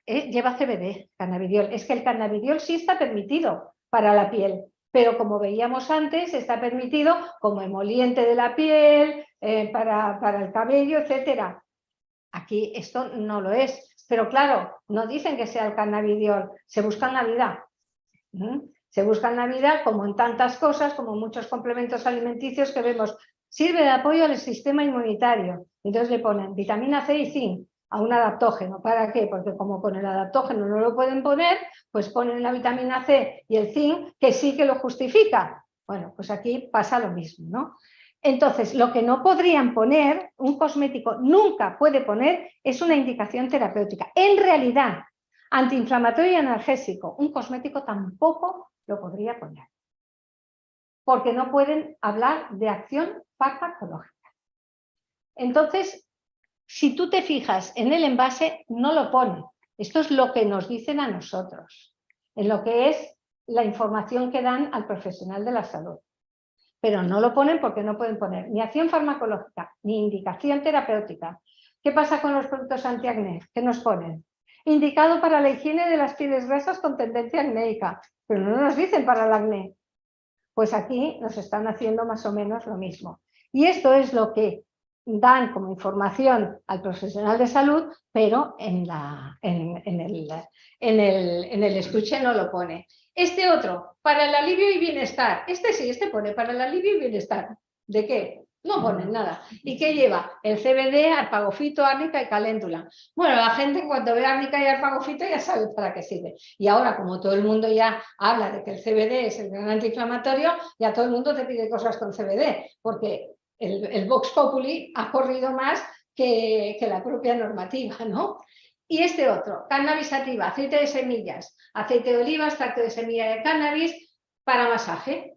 lleva CBD, cannabidiol. Es que el cannabidiol sí está permitido para la piel, pero como veíamos antes, está permitido como emoliente de la piel, para el cabello, etc. Aquí esto no lo es, pero claro, no dicen que sea el cannabidiol, se busca en la vida. Se busca en la vida, como en tantas cosas, como muchos complementos alimenticios que vemos. Sirve de apoyo al sistema inmunitario. Entonces le ponen vitamina C y zinc a un adaptógeno. ¿Para qué? Porque como con el adaptógeno no lo pueden poner, pues ponen la vitamina C y el zinc, que sí que lo justifica. Bueno, pues aquí pasa lo mismo, ¿no? Entonces, lo que no podrían poner, un cosmético nunca puede poner, es una indicación terapéutica. En realidad, antiinflamatorio y analgésico, un cosmético tampoco lo podría poner. porque no pueden hablar de acción farmacológica. Entonces, si tú te fijas en el envase, no lo pone. Esto es lo que nos dicen a nosotros, en lo que es la información que dan al profesional de la salud. Pero no lo ponen porque no pueden poner ni acción farmacológica, ni indicación terapéutica. ¿Qué pasa con los productos antiacné? ¿Qué nos ponen? Indicado para la higiene de las pieles grasas con tendencia acnéica, pero no nos dicen para el acné. Pues aquí nos están haciendo más o menos lo mismo. Y esto es lo que dan como información al profesional de salud, pero en el estuche no lo pone. Este otro, para el alivio y bienestar. Este sí, este pone para el alivio y bienestar. ¿De qué? No ponen nada. ¿Y qué lleva? El CBD, arpagofito, árnica y caléndula. Bueno, la gente cuando ve árnica y arpagofito ya sabe para qué sirve. Y ahora, como todo el mundo ya habla de que el CBD es el gran antiinflamatorio, ya todo el mundo te pide cosas con CBD, porque el Vox Populi ha corrido más que la propia normativa, ¿no? Y este otro, cannabis sativa, aceite de semillas, aceite de oliva, extracto de semilla de cannabis para masaje.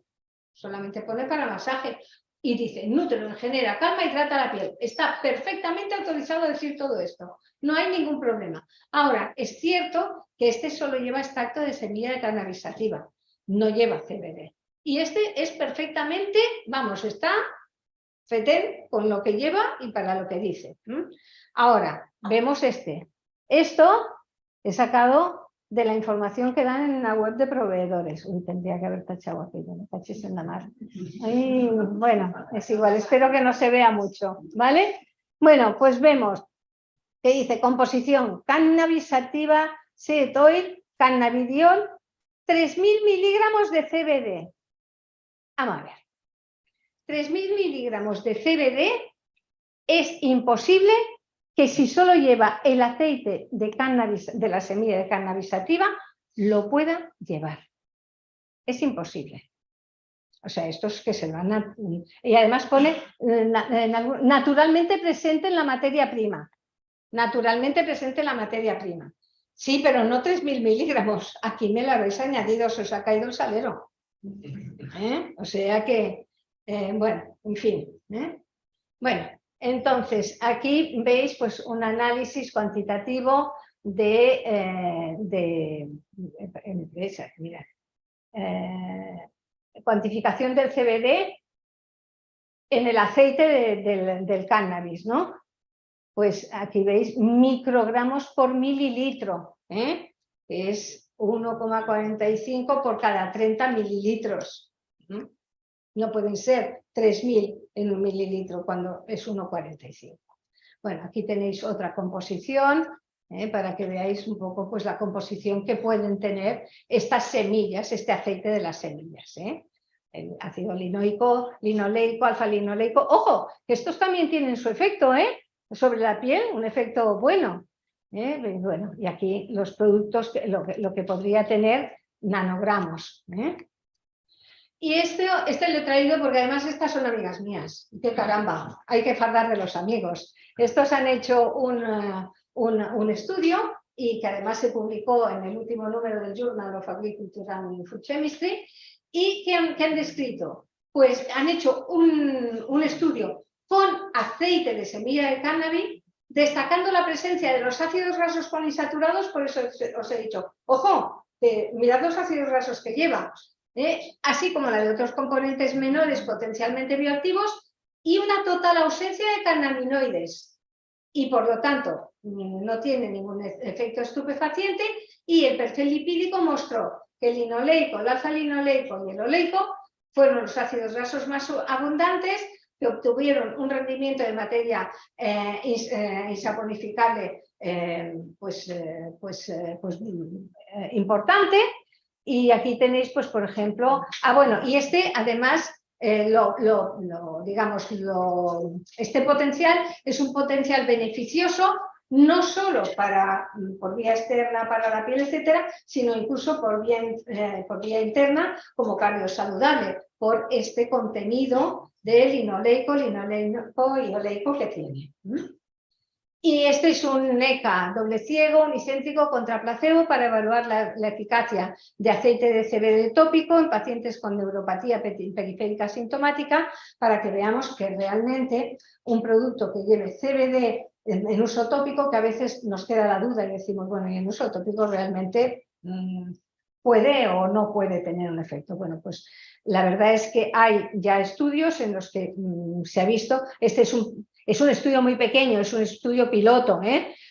Solamente pone para masaje. Y dice, nutre, regenera, calma y trata la piel. Está perfectamente autorizado a decir todo esto. No hay ningún problema. Ahora, es cierto que este solo lleva extracto de semilla de cannabis sativa. No lleva CBD. Y este es perfectamente, vamos, está fetén con lo que lleva y para lo que dice. Ahora, vemos este. Esto he sacado de la información que dan en la web de proveedores. Uy, tendría que haber tachado aquello, me tachis en la mar. Ay, bueno, es igual, espero que no se vea mucho, ¿vale? Bueno, pues vemos que dice composición, cannabis sativa, seed oil, cannabidiol, 3.000 miligramos de CBD. Vamos a ver. 3.000 miligramos de CBD es imposible que si solo lleva el aceite de cannabis, de la semilla de cannabis sativa, lo pueda llevar. Es imposible. O sea, esto es que se lo han... Y además pone naturalmente presente en la materia prima. Naturalmente presente en la materia prima. Sí, pero no 3.000 miligramos. Aquí me lo habéis añadido, se os ha caído el salero. O sea que, bueno, en fin. Bueno, entonces aquí veis pues un análisis cuantitativo cuantificación del CBD en el aceite del cannabis, ¿no? Pues aquí veis microgramos por mililitro, que es 1,45 por cada 30 mililitros. No pueden ser 3.000 en un mililitro cuando es 1,45. Bueno, aquí tenéis otra composición para que veáis un poco pues, la composición que pueden tener estas semillas, este aceite de las semillas. El ácido linoico, linoleico, alfa-linoleico. ¡Ojo! Que estos también tienen su efecto sobre la piel, un efecto bueno. Bueno, y aquí los productos, lo que podría tener nanogramos. Y este lo he traído porque además estas son amigas mías. ¡Qué caramba! Hay que fardar de los amigos. Estos han hecho un estudio y que además se publicó en el último número del Journal of Agriculture and Food Chemistry. ¿Y qué han descrito? Pues han hecho un estudio con aceite de semilla de cannabis, destacando la presencia de los ácidos grasos poliinsaturados. Por eso os he dicho, ojo, mirad los ácidos grasos que lleva. Así como la de otros componentes menores potencialmente bioactivos y una total ausencia de cannabinoides y por lo tanto no tiene ningún efecto estupefaciente y el perfil lipídico mostró que el linoleico, el alfa-linoleico y el oleico fueron los ácidos grasos más abundantes que obtuvieron un rendimiento de materia insaponificable importante. Y aquí tenéis, pues, por ejemplo, bueno, y este además, este potencial es un potencial beneficioso, no solo por vía externa para la piel, etcétera, sino incluso por vía interna como cardiosaludable, por este contenido de linoleico y oleico que tiene. Y este es un NECA doble ciego, unicéntrico contra placebo para evaluar la eficacia de aceite de CBD tópico en pacientes con neuropatía periférica sintomática, para que veamos que realmente un producto que lleve CBD en uso tópico, que a veces nos queda la duda y decimos, bueno, y en uso tópico realmente puede o no puede tener un efecto. Bueno, pues la verdad es que hay ya estudios en los que se ha visto, este es un estudio muy pequeño, es un estudio piloto,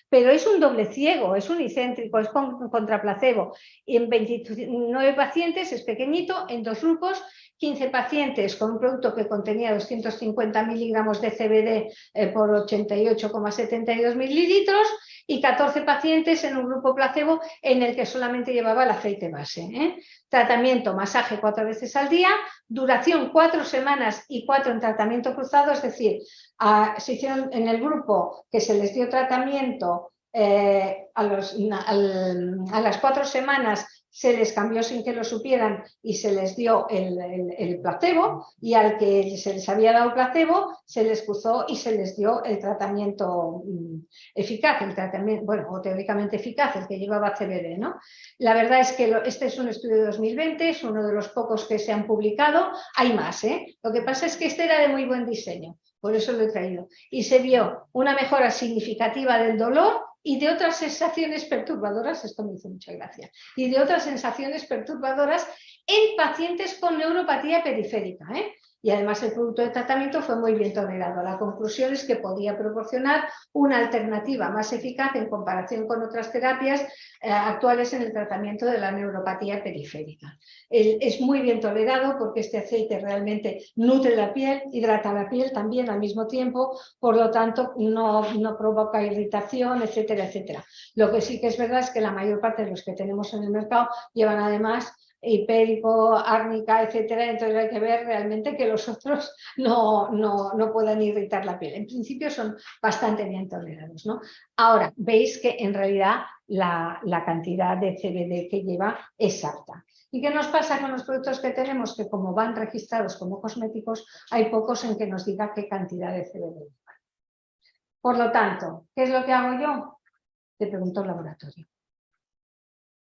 pero es un doble ciego, es unicéntrico, es contra placebo. Y en 29 pacientes, es pequeñito, en 2 grupos, 15 pacientes con un producto que contenía 250 miligramos de CBD por 88,72 mililitros, y 14 pacientes en un grupo placebo en el que solamente llevaba el aceite base. Tratamiento, masaje 4 veces al día, duración 4 semanas y 4 en tratamiento cruzado, es decir, se hicieron en el grupo que se les dio tratamiento a las 4 semanas se les cambió sin que lo supieran y se les dio el placebo, y al que se les había dado placebo se les cruzó y se les dio el tratamiento eficaz, el tratamiento, bueno, o teóricamente eficaz, el que llevaba CBD, ¿no? La verdad es que este es un estudio de 2020, es uno de los pocos que se han publicado, hay más, Lo que pasa es que este era de muy buen diseño, por eso lo he traído, y se vio una mejora significativa del dolor y de otras sensaciones perturbadoras, esto me hizo mucha gracia, y de otras sensaciones perturbadoras en pacientes con neuropatía periférica, Y además el producto de tratamiento fue muy bien tolerado. La conclusión es que podía proporcionar una alternativa más eficaz en comparación con otras terapias actuales en el tratamiento de la neuropatía periférica. Es muy bien tolerado porque este aceite realmente nutre la piel, hidrata la piel también al mismo tiempo, por lo tanto no provoca irritación, etcétera, etcétera. Lo que sí que es verdad es que la mayor parte de los que tenemos en el mercado llevan además hipérico, árnica, etcétera, entonces hay que ver realmente que los otros no puedan irritar la piel. En principio son bastante bien tolerados, ¿no? Ahora, veis que en realidad la cantidad de CBD que lleva es alta. ¿Y qué nos pasa con los productos que tenemos? Que como van registrados como cosméticos, hay pocos en que nos diga qué cantidad de CBD lleva. Por lo tanto, ¿qué es lo que hago yo? Le pregunto al laboratorio.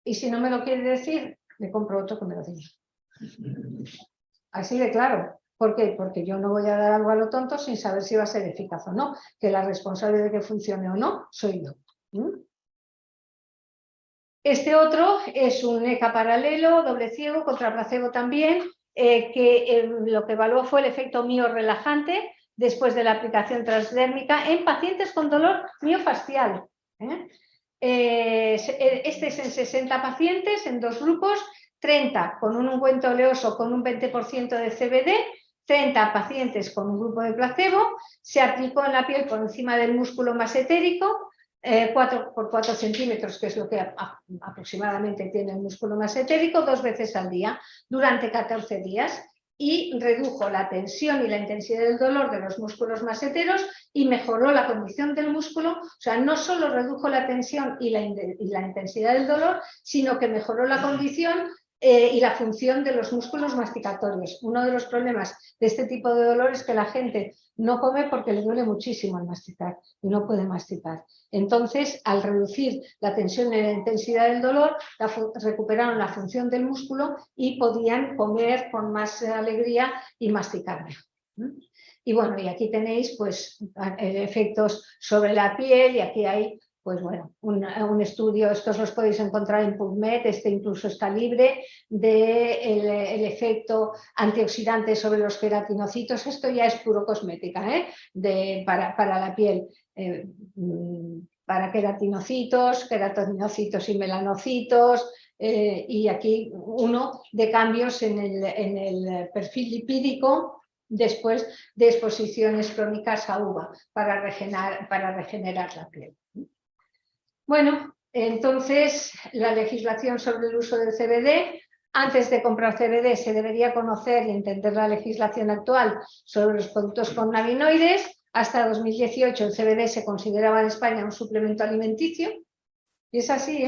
Y si no me lo quiere decir, le compro otro que me lo diga. Así de claro. ¿Por qué? Porque yo no voy a dar algo a lo tonto sin saber si va a ser eficaz o no. Que la responsable de que funcione o no soy yo. Este otro es un ECA paralelo, doble ciego, contra placebo también, que lo que evaluó fue el efecto miorrelajante después de la aplicación transdérmica en pacientes con dolor miofascial. Este es en 60 pacientes, en 2 grupos, 30 con un ungüento oleoso con un 20% de CBD, 30 pacientes con un grupo de placebo, se aplicó en la piel por encima del músculo más etérico, 4 por 4 centímetros, que es lo que aproximadamente tiene el músculo más etérico, 2 veces al día, durante 14 días, y redujo la tensión y la intensidad del dolor de los músculos más heteros y mejoró la condición del músculo. O sea, no solo redujo la tensión y la intensidad del dolor, sino que mejoró la condición y la función de los músculos masticatorios. Uno de los problemas de este tipo de dolor es que la gente no come porque le duele muchísimo al masticar y no puede masticar. Entonces, al reducir la tensión y la intensidad del dolor, recuperaron la función del músculo y podían comer con más alegría y masticar mejor. Y bueno, y aquí tenéis pues efectos sobre la piel, y aquí hay pues bueno, un estudio, estos los podéis encontrar en PubMed, este incluso está libre, el efecto antioxidante sobre los queratinocitos. Esto ya es puro cosmética, para la piel, para queratinocitos y melanocitos, y aquí uno de cambios en el perfil lipídico después de exposiciones crónicas a uva para regenerar la piel. Bueno, entonces la legislación sobre el uso del CBD, antes de comprar CBD se debería conocer y entender la legislación actual sobre los productos cannabinoides. Hasta 2018 el CBD se consideraba en España un suplemento alimenticio, y es así,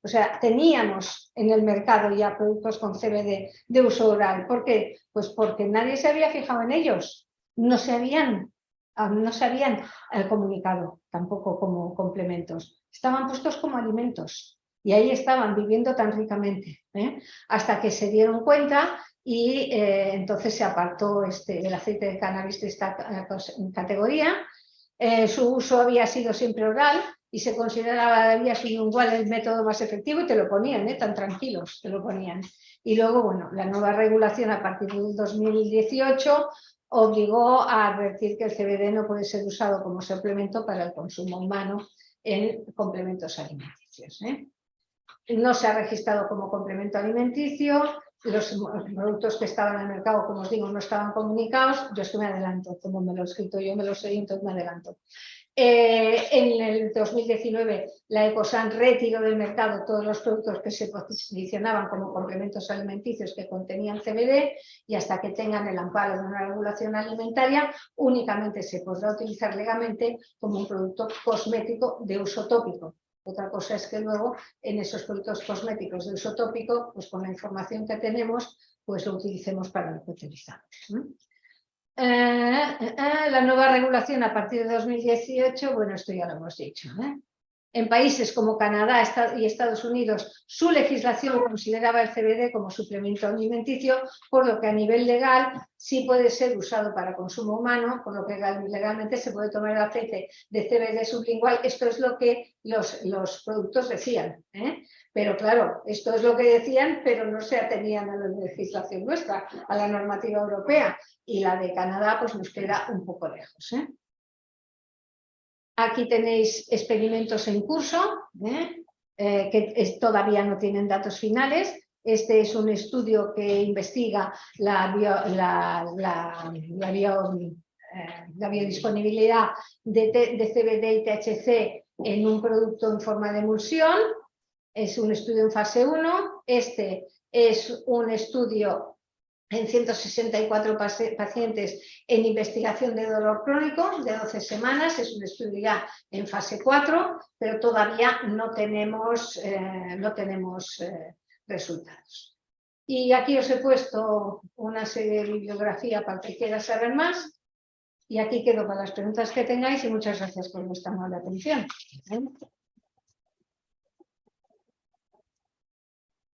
O sea, teníamos en el mercado ya productos con CBD de uso oral. ¿Por qué? Pues porque nadie se había fijado en ellos, no se habían no se habían comunicado tampoco como complementos, estaban puestos como alimentos y ahí estaban viviendo tan ricamente, hasta que se dieron cuenta y entonces se apartó el aceite de cannabis de esta categoría. Su uso había sido siempre oral y se consideraba había sido igual el método más efectivo y te lo ponían, tan tranquilos te lo ponían. Y luego, bueno, la nueva regulación a partir del 2018 obligó a advertir que el CBD no puede ser usado como suplemento para el consumo humano en complementos alimenticios. No se ha registrado como complemento alimenticio, los productos que estaban en el mercado, como os digo, no estaban comunicados. Yo es que me adelanto, como me lo he escrito yo, me lo sé, entonces me adelanto. En el 2019 la Ecosan retiró del mercado todos los productos que se posicionaban como complementos alimenticios que contenían CBD y hasta que tengan el amparo de una regulación alimentaria únicamente se podrá utilizar legalmente como un producto cosmético de uso tópico. Otra cosa es que luego en esos productos cosméticos de uso tópico, pues con la información que tenemos, pues lo utilicemos para lo que utilizamos. La nueva regulación a partir de 2018, bueno, esto ya lo hemos dicho. En países como Canadá y Estados Unidos, su legislación consideraba el CBD como suplemento alimenticio, por lo que a nivel legal sí puede ser usado para consumo humano, por lo que legalmente se puede tomar el aceite de CBD sublingual. Esto es lo que los productos decían, pero claro, esto es lo que decían, pero no se atenían a la legislación nuestra, a la normativa europea, y la de Canadá pues nos queda un poco lejos. Aquí tenéis experimentos en curso, que todavía no tienen datos finales. Este es un estudio que investiga la biodisponibilidad de CBD y THC en un producto en forma de emulsión. Es un estudio en fase 1. Este es un estudio en 164 pacientes en investigación de dolor crónico de 12 semanas, es un estudio ya en fase 4, pero todavía no tenemos resultados. Y aquí os he puesto una serie de bibliografía para que quiera saber más, y aquí quedo para las preguntas que tengáis y muchas gracias por vuestra amable atención.